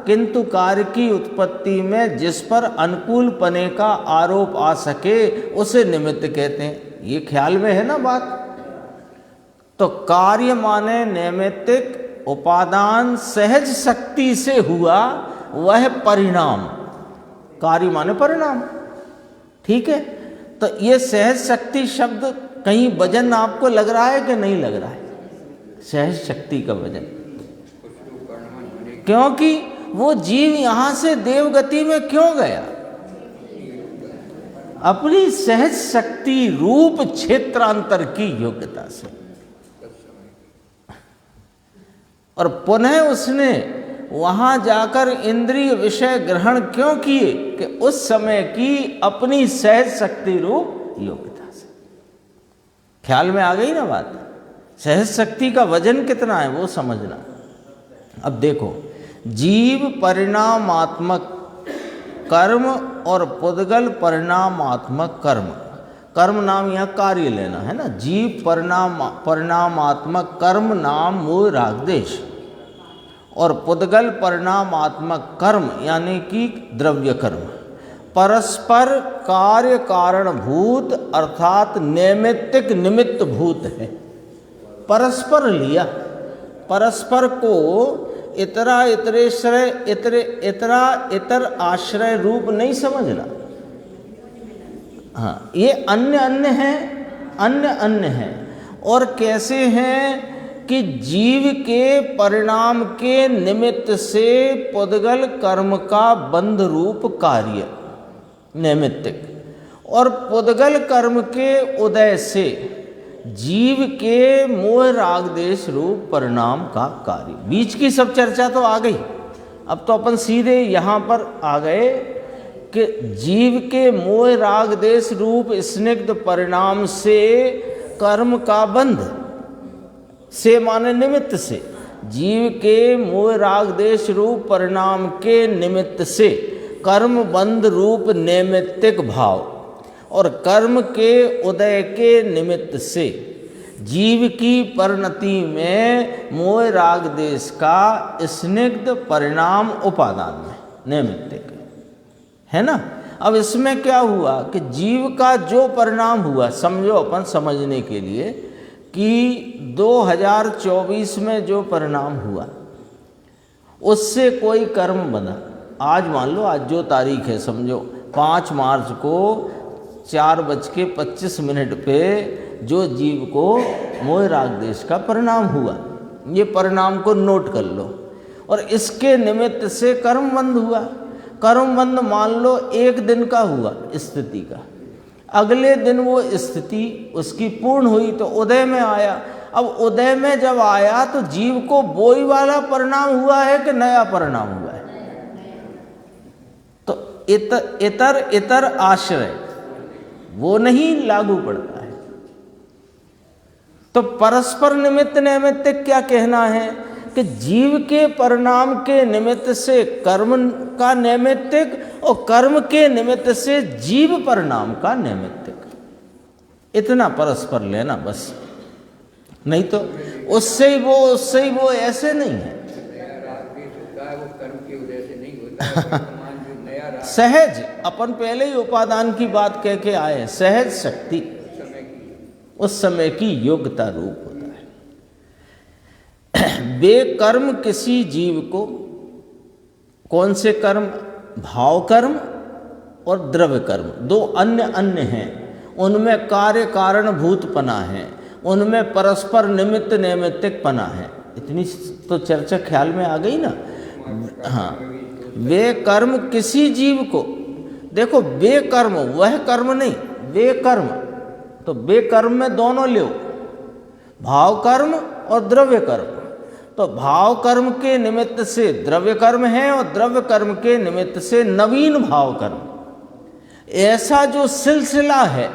किंतु कार्य की उत्पत्ति में जिस पर अनुकूल पने का आरोप आ सके, उसे निमित्त कहते हैं। ये ख्याल में है ना बात। तो कार्य माने नैमित्तिक, उपादान सहज शक्ति से हुआ वह परिणाम। कार्य माने परिणाम। ठीक है, तो ये सहज शक्ति शब्द कहीं वजन आपको लग रहा है कि नहीं लग रहा है? सहज शक्ति का वजन, क्योंकि वो जीव यहां से देवगति में क्यों गया? अपनी सहज शक्ति रूप क्षेत्रांतर की योग्यता से। और पुनः उसने वहां जाकर इंद्रिय विषय ग्रहण क्यों किए? कि उस समय की अपनी सहज शक्ति रूप योग्यता से। ख्याल में आ गई ना बात? सहज शक्ति का वजन कितना है वो समझना। अब देखो, जीव परिणामात्मक कर्म और पुद्गल परिणामात्मक कर्म, कर्म नाम यहाँ कार्य लेना है ना। जीव परिणामात्मक कर्म नाम मूल रागदेश, और पुद्गल परिणामात्मक कर्म यानी कि द्रव्य कर्म परस्पर कार्य कारण भूत अर्थात नैमित्तिक निमित्त भूत है। परस्पर लिया, परस्पर को इतरा इतरेश्रय इतरा इतर आश्रय रूप नहीं समझना। हाँ, ये अन्य अन्य हैं, अन्य अन्य हैं। और कैसे हैं कि जीव के परिणाम के निमित्त से पुद्गल कर्म का बंध रूप कार्य नैमित्तिक, और पुद्गल कर्म के उदय से जीव के मोह राग देश रूप परिणाम का कार्य। बीच की सब चर्चा तो आ गई। अब तो अपन सीधे यहाँ पर आ गए कि जीव के मोह राग देश रूप स्निग्ध परिणाम से कर्म का बंध, से माने निमित्त से, जीव के मोह राग देश रूप परिणाम के निमित्त से कर्म बंध रूप नैमित्तिक भाव, और कर्म के उदय के निमित्त से जीव की परिणति में मोह राग देश का स्निग्ध परिणाम उपादान में नैमित्तिक है ना। अब इसमें क्या हुआ कि जीव का जो परिणाम हुआ, समझो अपन समझने के लिए कि 2024 में जो परिणाम हुआ उससे कोई कर्म बना। आज मान लो, आज जो तारीख है समझो 5 मार्च को 4:25 पे जो जीव को मोह राग देश का परिणाम हुआ, ये परिणाम को नोट कर लो। और इसके निमित्त से कर्म बंध हुआ। कर्म बंध मान लो 1 दिन का हुआ स्थिति का, अगले दिन वो स्थिति उसकी पूर्ण हुई तो उदय में आया। अब उदय में जब आया तो जीव को वही वाला परिणाम हुआ है कि नया परिणाम हुआ है? तो इतर आश्रय वो नहीं लागू पड़ता है। तो परस्पर निमित्त नैमित्तिक क्या कहना है कि जीव के परिणाम के निमित्त से कर्म का नैमित्तिक और कर्म के निमित्त से जीव परिणाम का नैमित्तिक, इतना परस्पर लेना बस। नहीं तो उससे ही वो ऐसे नहीं है। सहज, अपन पहले ही उपादान की बात कह के आए, सहज शक्ति उस समय की योग्यता रूप होता है। बेकर्म किसी जीव को, कौन से कर्म? भाव कर्म और द्रव्य कर्म, दो अन्य अन्य हैं। उनमें कार्य कारण भूत पना है, उनमें परस्पर निमित्त नैमित्तिक पना है। इतनी तो चर्चा ख्याल में आ गई ना। हाँ, वे कर्म किसी जीव को, देखो बेकर्म वह कर्म नहीं, बेकर्म। तो बेकर्म में दोनों लो, भाव कर्म और द्रव्य कर्म। तो भाव कर्म के निमित्त से द्रव्य कर्म है और द्रव्य कर्म के निमित्त से नवीन भाव कर्म। ऐसा जो सिलसिला है,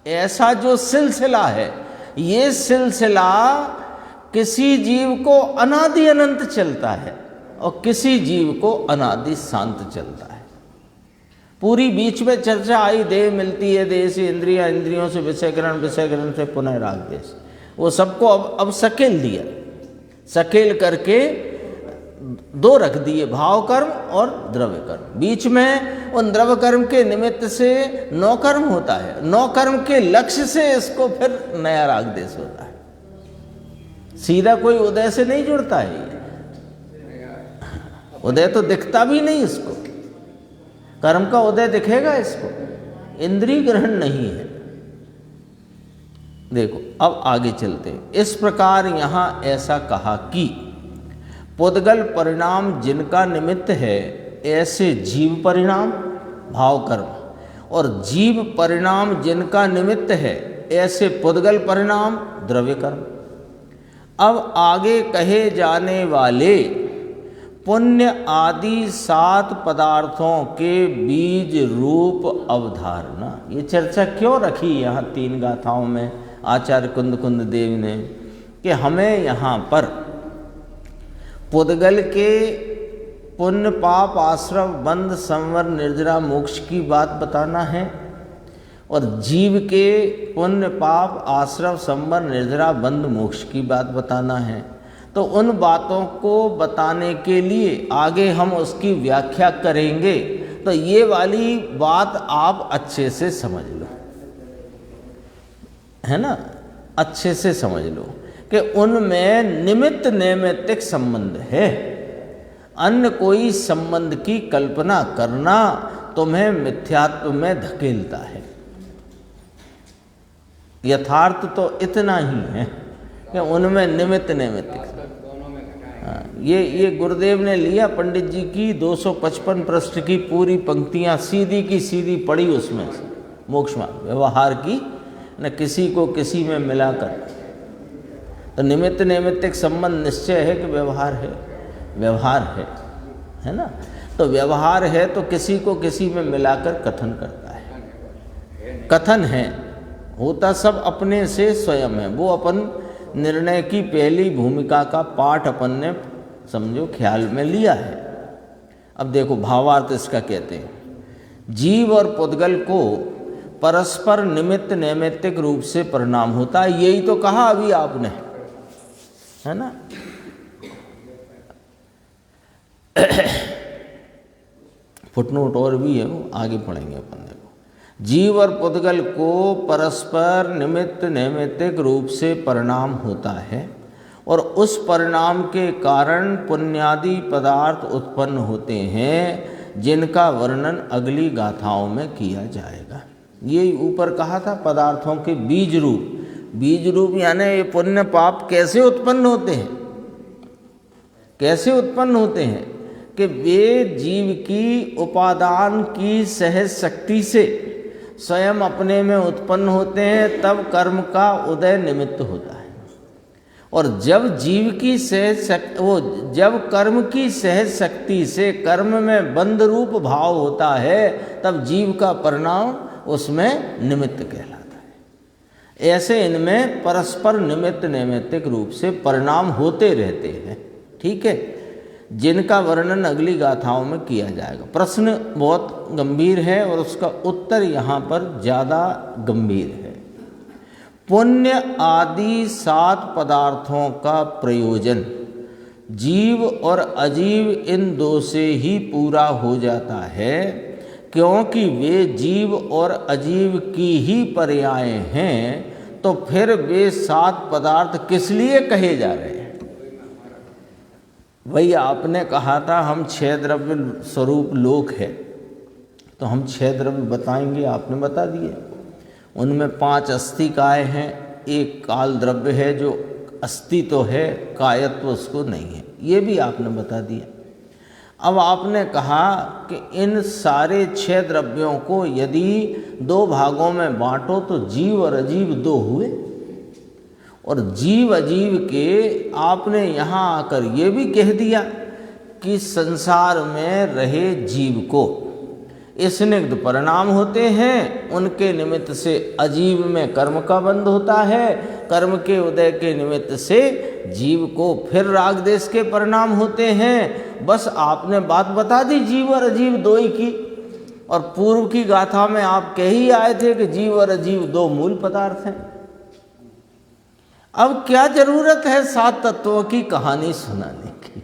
ऐसा जो सिलसिला है, ये सिलसिला किसी जीव को अनादि अनंत चलता है और किसी जीव को अनादि शांत चलता है। पूरी बीच में चर्चा आई, देह मिलती है, देह से इंद्रिया, इंद्रियों से विषय ग्रहण, विषय ग्रहण से पुनः राग देश, वो सबको अब सकेल दिया, सकेल करके दो रख दिए, भाव कर्म और द्रव्य कर्म। बीच में उन द्रव्य कर्म के निमित्त से नौ कर्म होता है, नौ कर्म के लक्ष्य से इसको फिर नया राग देश होता है। सीधा कोई उदय से नहीं जुड़ता है ये, उदय तो दिखता भी नहीं इसको, कर्म का उदय दिखेगा इसको, इंद्रिय ग्रहण नहीं है। देखो अब आगे चलते हैं। इस प्रकार यहाँ ऐसा कहा कि पुद्गल परिणाम जिनका निमित्त है, ऐसे जीव परिणाम भाव कर्म, और जीव परिणाम जिनका निमित्त है, ऐसे पुद्गल परिणाम द्रव्य कर्म। अब आगे कहे जाने वाले पुण्य आदि 7 पदार्थों के बीज रूप अवधारणा, ये चर्चा क्यों रखी यहाँ 3 गाथाओं में आचार्य कुंद देव ने, कि हमें यहाँ पर पुद्गल के पुण्य पाप आश्रव बंध संवर निर्जरा मोक्ष की बात बताना है, और जीव के पुण्य पाप आश्रव संवर निर्जरा बंध मोक्ष की बात बताना है। तो उन बातों को बताने के लिए आगे हम उसकी व्याख्या करेंगे। तो ये वाली बात आप अच्छे से समझ लो, है ना, अच्छे से समझ लो कि उनमें निमित्त नैमित्तिक संबंध है। अन्य कोई संबंध की कल्पना करना तुम्हें मिथ्यात्व में धकेलता है। यथार्थ तो इतना ही है कि उनमें निमित्त नैमित्तिक। ये गुरुदेव ने लिया पंडित जी की 255 पृष्ठ की पूरी पंक्तियां सीधी की सीधी पढ़ी, उसमें से मोक्ष मार्ग व्यवहार की, न किसी को किसी में मिलाकर। तो निमित्त नैमित्तिक संबंध निश्चय है कि व्यवहार है, व्यवहार है ना। तो व्यवहार है तो किसी को किसी में मिलाकर कथन करता है, कथन है, होता सब अपने से स्वयं है। वो अपन निर्णय की पहली भूमिका का पाठ अपन ने समझो ख्याल में लिया है। अब देखो भावार्थ इसका कहते हैं, जीव और पुद्गल को परस्पर निमित्त नैमित्तिक रूप से परिणाम होता है। यही तो कहा अभी आपने, है ना। फुटनोट और भी है, वो आगे पढ़ेंगे अपन। देखो, जीव और पुद्गल को परस्पर निमित्त नैमित्तिक रूप से परिणाम होता है, और उस परिणाम के कारण पुण्यादि पदार्थ उत्पन्न होते हैं, जिनका वर्णन अगली गाथाओं में किया जाएगा। ये ऊपर कहा था पदार्थों के बीज रूप, बीज रूप यानी ये पुण्य पाप कैसे उत्पन्न होते हैं, कैसे उत्पन्न होते हैं कि वे जीव की उपादान की सहज शक्ति से स्वयं अपने में उत्पन्न होते हैं, तब कर्म का उदय निमित्त होता है। और जब जीव की सहज शक्ति, वो जब कर्म की सहज शक्ति से कर्म में बंध रूप भाव होता है, तब जीव का परिणाम उसमें निमित्त कहलाता है। ऐसे इनमें परस्पर निमित्त नैमित्तिक रूप से परिणाम होते रहते हैं, ठीक है, जिनका वर्णन अगली गाथाओं में किया जाएगा। प्रश्न बहुत गंभीर है और उसका उत्तर यहाँ पर ज़्यादा गंभीर है। पुण्य आदि 7 पदार्थों का प्रयोजन जीव और अजीव इन दो से ही पूरा हो जाता है, क्योंकि वे जीव और अजीव की ही पर्याय हैं। तो फिर वे 7 पदार्थ किस लिए कहे जा रहे हैं? वही आपने कहा था हम 6 द्रव्य स्वरूप लोक है, तो हम 6 द्रव्य बताएंगे, आपने बता दिए। उनमें 5 अस्थि काय हैं, एक काल द्रव्य है जो अस्थि तो है, कायत्व उसको नहीं है, ये भी आपने बता दिया। अब आपने कहा कि इन सारे 6 द्रव्यों को यदि 2 भागों में बांटो तो जीव और अजीव 2 हुए, और जीव अजीव के आपने यहाँ आकर ये भी कह दिया कि संसार में रहे जीव को स्निग्ध परिणाम होते हैं, उनके निमित्त से अजीव में कर्म का बंध होता है, कर्म के उदय के निमित्त से जीव को फिर राग देश के परिणाम होते हैं। बस आपने बात बता दी जीव और अजीव दो ही की, और पूर्व की गाथा में आप कह ही आए थे कि जीव और अजीव दो मूल पदार्थ हैं। अब क्या जरूरत है 7 तत्वों की कहानी सुनाने की?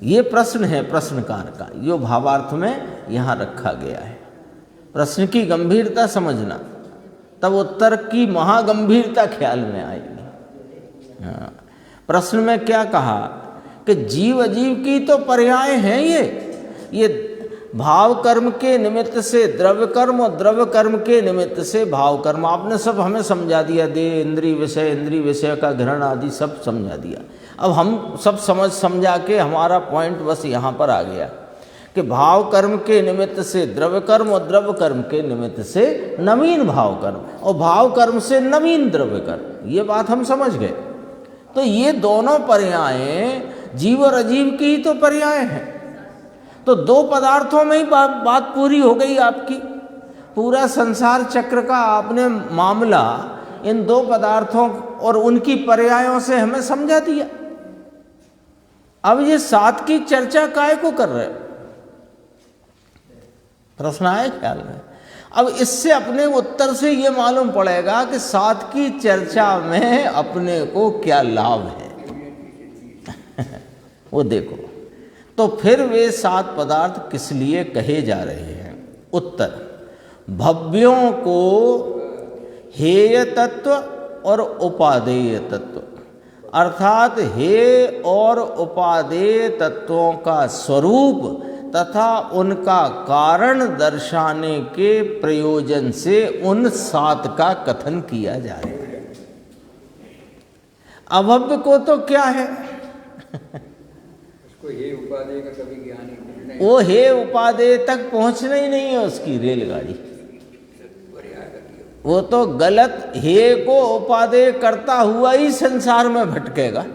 ये प्रश्न है प्रश्नकार का, जो भावार्थ में यहाँ रखा गया है। प्रश्न की गंभीरता समझना, तब उत्तर की महागंभीरता ख्याल में आएगी। हाँ, प्रश्न में क्या कहा कि जीव अजीव की तो पर्याय हैं ये भाव कर्म के निमित्त से द्रव्य कर्म और द्रव्य कर्म के निमित्त से भाव कर्म। आपने सब हमें समझा दिया, देह इंद्रिय विषय का ग्रहण आदि सब समझा दिया। अब हम सब समझा के हमारा पॉइंट बस यहाँ पर आ गया कि भाव कर्म के निमित्त से द्रव्य कर्म और द्रव्य कर्म के निमित्त से नवीन भाव कर्म और भाव कर्म से नवीन द्रव्य कर्म, ये बात हम समझ गए। तो ये दोनों पर्याय जीव और अजीव की ही तो पर्याय हैं। तो दो पदार्थों में ही बात पूरी हो गई आपकी। पूरा संसार चक्र का आपने मामला इन दो पदार्थों और उनकी पर्यायों से हमें समझा दिया। अब ये 7 की चर्चा काहे को कर रहे? प्रश्न आए ख्याल में? अब इससे अपने उत्तर से ये मालूम पड़ेगा कि 7 की चर्चा में अपने को क्या लाभ है। वो देखो, तो फिर वे 7 पदार्थ किस लिए कहे जा रहे हैं? उत्तर, भव्यों को हेय तत्व और उपादेय तत्व, अर्थात हेय और उपादेय तत्वों का स्वरूप तथा उनका कारण दर्शाने के प्रयोजन से उन 7 का कथन किया जा रहा है। अभव्य को तो क्या है? उसको हे उपादेय का कभी ज्ञान नहीं, वो हे उपादेय तक पहुंचना ही नहीं है उसकी रेलगाड़ी। वो तो गलत हे को उपादेय करता हुआ ही संसार में भटकेगा।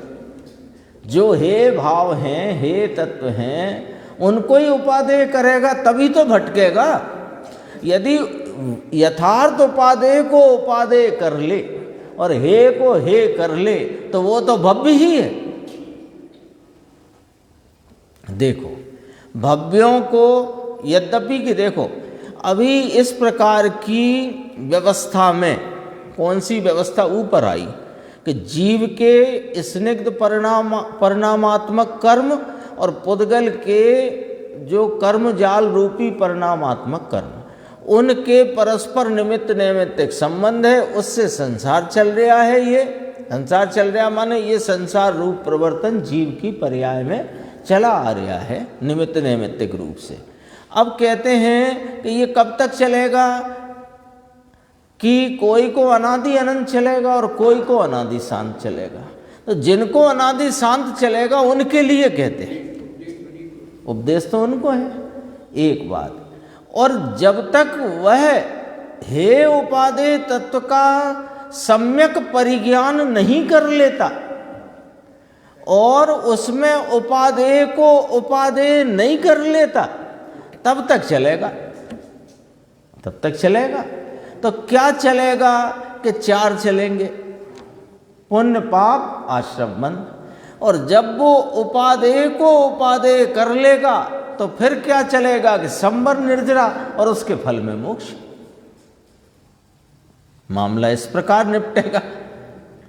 जो हे भाव हैं, हे तत्व हैं, उनको ही उपादेय करेगा तभी तो भटकेगा। यदि यथार्थ उपादेय को उपादेय कर ले और हे को हे कर ले तो वो तो भव्य ही है। देखो, भव्यों को यद्यपि कि देखो अभी इस प्रकार की व्यवस्था में कौन सी व्यवस्था ऊपर आई कि जीव के स्निग्ध परिणामात्मक कर्म और पुद्गल के जो कर्म जाल रूपी परिणामात्मक कर्म, उनके परस्पर निमित्त नैमित्तिक संबंध है, उससे संसार चल रहा है। ये संसार चल रहा माने ये संसार रूप प्रवर्तन जीव की पर्याय में चला आ रहा है निमित्त नैमित्तिक रूप से। अब कहते हैं कि ये कब तक चलेगा कि कोई को अनादि अनंत चलेगा और कोई को अनादि शांत चलेगा। तो जिनको अनादि शांत चलेगा उनके लिए कहते हैं, उपदेश तो उनको है एक बात। और जब तक वह हे उपादेय तत्व का सम्यक परिज्ञान नहीं कर लेता और उसमें उपादेय को उपादेय नहीं कर लेता तब तक चलेगा, तब तक चलेगा। तो क्या चलेगा कि 4 चलेंगे, पुण्य पाप आश्रम बंध। और जब वो उपादेय को उपादेय कर लेगा तो फिर क्या चलेगा कि संवर निर्जरा और उसके फल में मोक्ष। मामला इस प्रकार निपटेगा।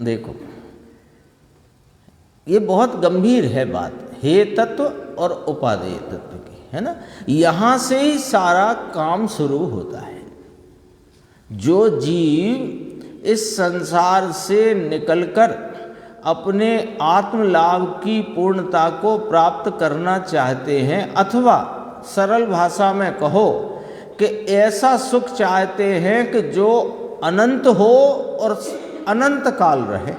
देखो, ये बहुत गंभीर है बात, हे तत्व और उपादेय तत्व की, है ना। यहां से ही सारा काम शुरू होता है। जो जीव इस संसार से निकलकर अपने आत्मलाभ की पूर्णता को प्राप्त करना चाहते हैं, अथवा सरल भाषा में कहो कि ऐसा सुख चाहते हैं कि जो अनंत हो और अनंत काल रहे,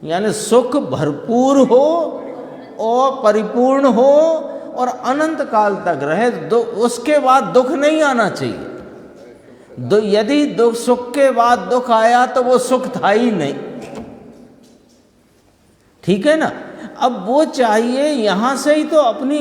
यानी सुख भरपूर हो और परिपूर्ण हो और अनंत काल तक रहे, उसके बाद दुख नहीं आना चाहिए। यदि दुख सुख के बाद दुख आया तो वो सुख था ही नहीं, ठीक है ना। अब वो चाहिए यहाँ से ही तो अपनी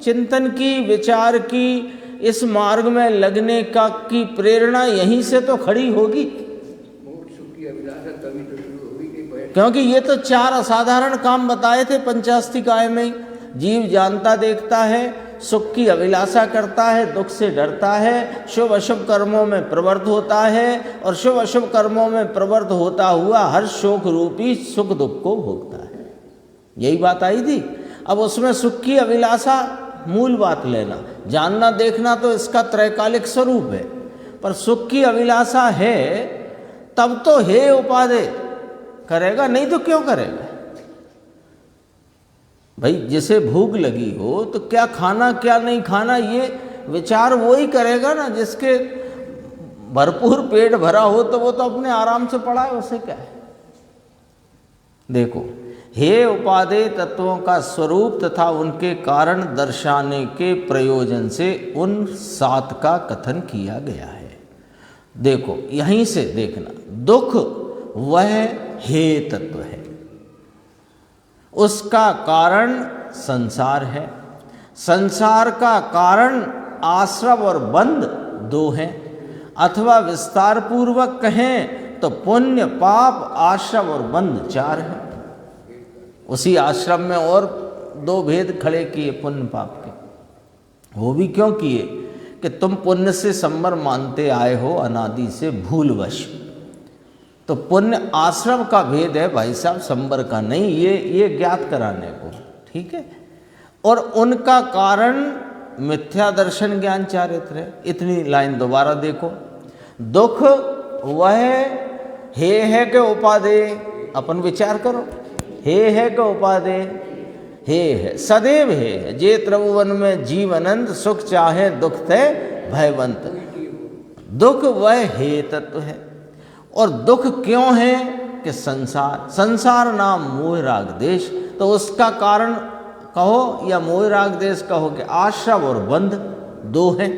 चिंतन की, विचार की, इस मार्ग में लगने का की प्रेरणा यहीं से तो खड़ी होगी, मोक्ष सुख की अभिलाषा तभी तो शुरू हुई कि क्योंकि ये तो 4 असाधारण काम बताए थे पंचास्तिकाय में। जीव जानता देखता है, सुख की अभिलाषा करता है, दुख से डरता है, शुभ अशुभ कर्मों में प्रवृत्त होता है और शुभ अशुभ कर्मों में प्रवृत्त होता हुआ हर शोक रूपी सुख दुख को भोगता है। यही बात आई थी। अब उसमें सुख की अभिलाषा मूल बात लेना, जानना देखना तो इसका त्रैकालिक स्वरूप है, पर सुख की अभिलाषा है तब तो हे उपादेय करेगा, नहीं तो क्यों करेगा। भाई जिसे भूख लगी हो तो क्या खाना क्या नहीं खाना ये विचार वो ही करेगा ना, जिसके भरपूर पेट भरा हो तो वो तो अपने आराम से पड़ा है, उसे क्या है। देखो, हे उपादेय तत्वों का स्वरूप तथा उनके कारण दर्शाने के प्रयोजन से उन 7 का कथन किया गया है। देखो यहीं से देखना, दुख वह हे तत्व है, उसका कारण संसार है, संसार का कारण आश्रव और बंध 2 हैं, अथवा विस्तार पूर्वक कहें तो पुण्य पाप आश्रव और बंध 4 हैं। उसी आश्रम में और 2 भेद खड़े किए पुण्य पाप के। वो भी क्यों किए कि तुम पुण्य से संबर मानते आए हो अनादि से भूलवश, तो पुण्य आश्रम का भेद है भाई साहब, संबर का नहीं, ये ज्ञात कराने को, ठीक है। और उनका कारण मिथ्या दर्शन ज्ञान चारित्र है। इतनी लाइन दोबारा देखो, दुख वह हे है के उपादेय, अपन विचार करो, हे है के उपादेय, हे है सदैव है, जे त्रिभुवन में जीव अनंत, सुख चाहे दुख तय भयवंत। दुख वह हे तत्व है। और दुख क्यों है कि संसार, संसार नाम मोह राग देश, तो उसका कारण कहो या मोह राग देश कहो कि आश्रव और बंध 2 हैं,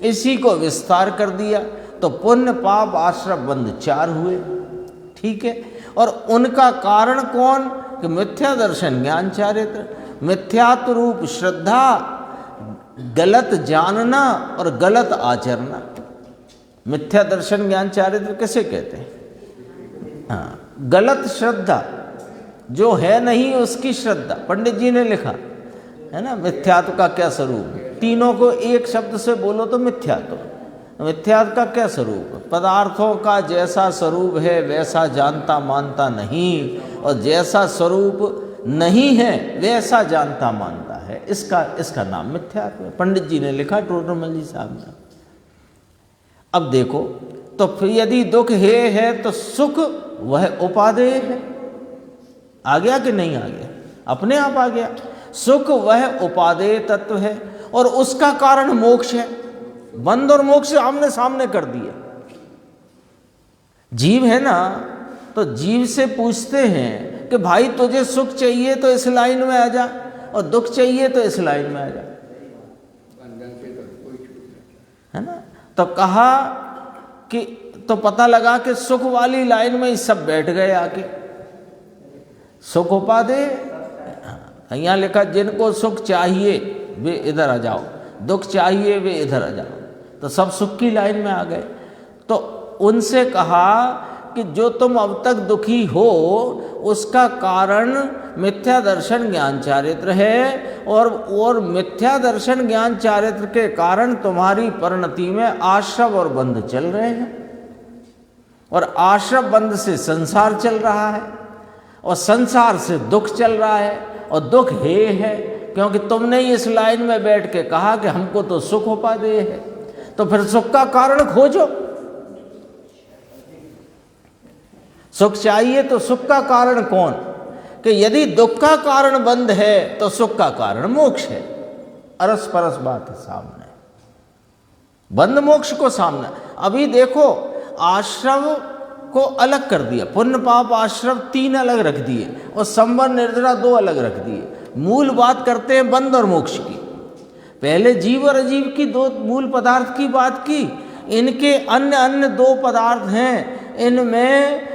इसी को विस्तार कर दिया तो पुण्य पाप आश्रव बंध 4 हुए, ठीक है। और उनका कारण कौन कि मिथ्या दर्शन ज्ञान चारित्र, मिथ्यात्व रूप श्रद्धा, गलत जानना और गलत आचरना। मिथ्या दर्शन ज्ञान चारित्र किसे कहते हैं? हाँ, गलत श्रद्धा, जो है नहीं उसकी श्रद्धा। पंडित जी ने लिखा है ना, मिथ्यात्व का क्या स्वरूप है, तीनों को एक शब्द से बोलो तो मिथ्यात्व। मिथ्यात्व का क्या स्वरूप है? पदार्थों का जैसा स्वरूप है वैसा जानता मानता नहीं, और जैसा स्वरूप नहीं है वैसा जानता मानता है, इसका नाम मिथ्यात्व है। पंडित जी ने लिखा, टोडरमल जी साहब ने। अब देखो, तो फिर यदि दुख हे है तो सुख वह उपादेय है। आ गया कि नहीं आ गया? अपने आप आ गया। सुख वह उपादेय तत्व है और उसका कारण मोक्ष है। बंध और मोक्ष आमने सामने कर दिया। जीव है ना, तो जीव से पूछते हैं कि भाई तुझे सुख चाहिए तो इस लाइन में आ जा, और दुख चाहिए तो इस लाइन में आ जा, है ना। तो कहा कि तो पता लगा कि सुख वाली लाइन में ही सब बैठ गए आके। सुख उपादेय, यहाँ लिखा जिनको सुख चाहिए वे इधर आ जाओ, दुख चाहिए वे इधर आ जाओ, तो सब सुख की लाइन में आ गए। तो उनसे कहा कि जो तुम अब तक दुखी हो उसका कारण मिथ्या दर्शन ज्ञान चारित्र है, और मिथ्या दर्शन ज्ञान चारित्र के कारण तुम्हारी परिणति में आश्रव और बंध चल रहे हैं, और आश्रव बंध से संसार चल रहा है, और संसार से दुख चल रहा है, और दुख हे है क्योंकि तुमने इस लाइन में बैठ के कहा कि हमको तो सुख उपादेय है। तो फिर सुख का कारण खोजो। सुख चाहिए तो सुख का कारण कौन? कि यदि दुख का कारण बंध है तो सुख का कारण मोक्ष है। अरस परस बात है सामने, बंध मोक्ष को सामने। अभी देखो, आश्रव को अलग कर दिया, पुण्य पाप आश्रव 3 अलग रख दिए, और संवर निर्जरा 2 अलग रख दिए। मूल बात करते हैं बंध और मोक्ष की। पहले जीव और अजीव की 2 मूल पदार्थ की बात की, इनके अन्य अन्य दो पदार्थ हैं, इनमें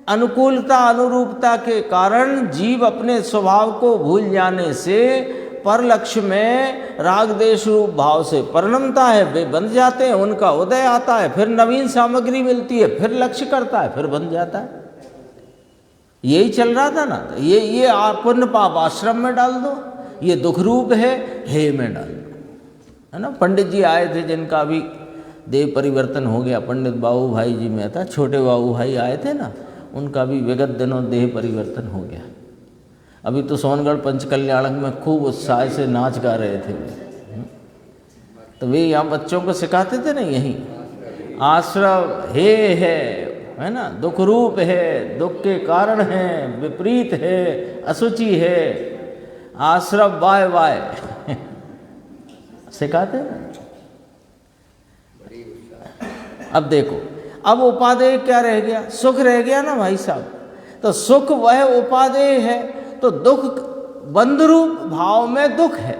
अनुकूलता अनुरूपता के कारण जीव अपने स्वभाव को भूल जाने से पर लक्ष्य में राग देश रूप भाव से परिणमता है, वे बंध जाते हैं, उनका उदय आता है, फिर नवीन सामग्री मिलती है, फिर लक्ष्य करता है, फिर बंध जाता है। यही चल रहा था ना। तो ये पुण्य पाप आश्रम में डाल दो, ये दुख रूप है, हे में डाल दो, है ना। पंडित जी आए थे जिनका अभी देह परिवर्तन हो गया, पंडित बाबू भाई जी में था, छोटे बाबू भाई आए थे ना, उनका भी विगत दिनों देह परिवर्तन हो गया। अभी तो सोनगढ़ पंचकल्याणक में खूब उत्साह से नाच गा रहे थे वे। तो वे यहाँ बच्चों को सिखाते थे ना, यही आश्रव हे है ना, दुख रूप है, दुख के कारण है, विपरीत है, असुचि है, आश्रव वाय वाय सिखाते ना। अब देखो, अब उपादेय क्या रह गया? सुख रह गया ना भाई साहब। तो सुख वह उपादेय है, तो दुख बंध रूप भाव में दुख है,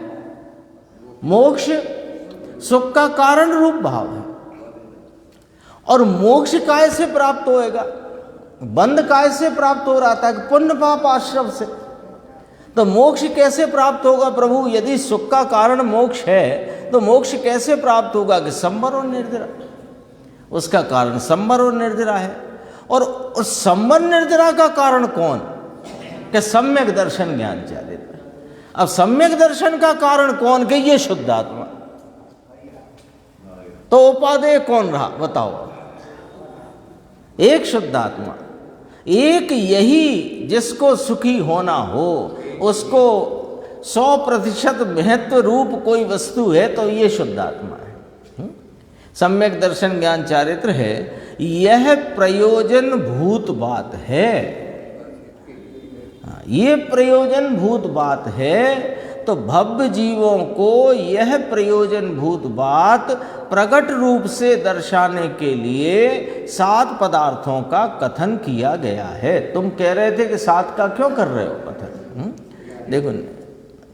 मोक्ष सुख का कारण रूप भाव है। और मोक्ष काय से प्राप्त होएगा? बंध काय से प्राप्त हो रहा था? पुण्य पाप आश्रम से। तो मोक्ष कैसे प्राप्त होगा प्रभु? यदि सुख का कारण मोक्ष है तो मोक्ष कैसे प्राप्त होगा? कि संवर और निर्जरा, उसका कारण संवर और निर्जरा है। और उस संवर निर्जरा का कारण कौन? कि सम्यक दर्शन ज्ञान चारित्र। अब सम्यक दर्शन का कारण कौन? कि ये शुद्ध आत्मा। तो उपादेय कौन रहा बताओ? एक शुद्ध आत्मा, एक यही जिसको सुखी होना हो, उसको 100% महत्व रूप कोई वस्तु है तो ये शुद्ध आत्मा है। सम्यक दर्शन ज्ञान चारित्र है, यह प्रयोजन भूत बात है। ये प्रयोजन भूत बात है। तो भव्य जीवों को यह प्रयोजन भूत बात प्रकट रूप से दर्शाने के लिए 7 पदार्थों का कथन किया गया है। तुम कह रहे थे कि 7 का क्यों कर रहे हो कथन? देखो,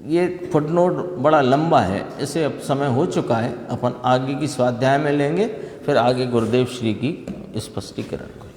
ये फुटनोट बड़ा लंबा है, इसे अब समय हो चुका है, अपन आगे की स्वाध्याय में लेंगे, फिर आगे गुरुदेव श्री की स्पष्टीकरण।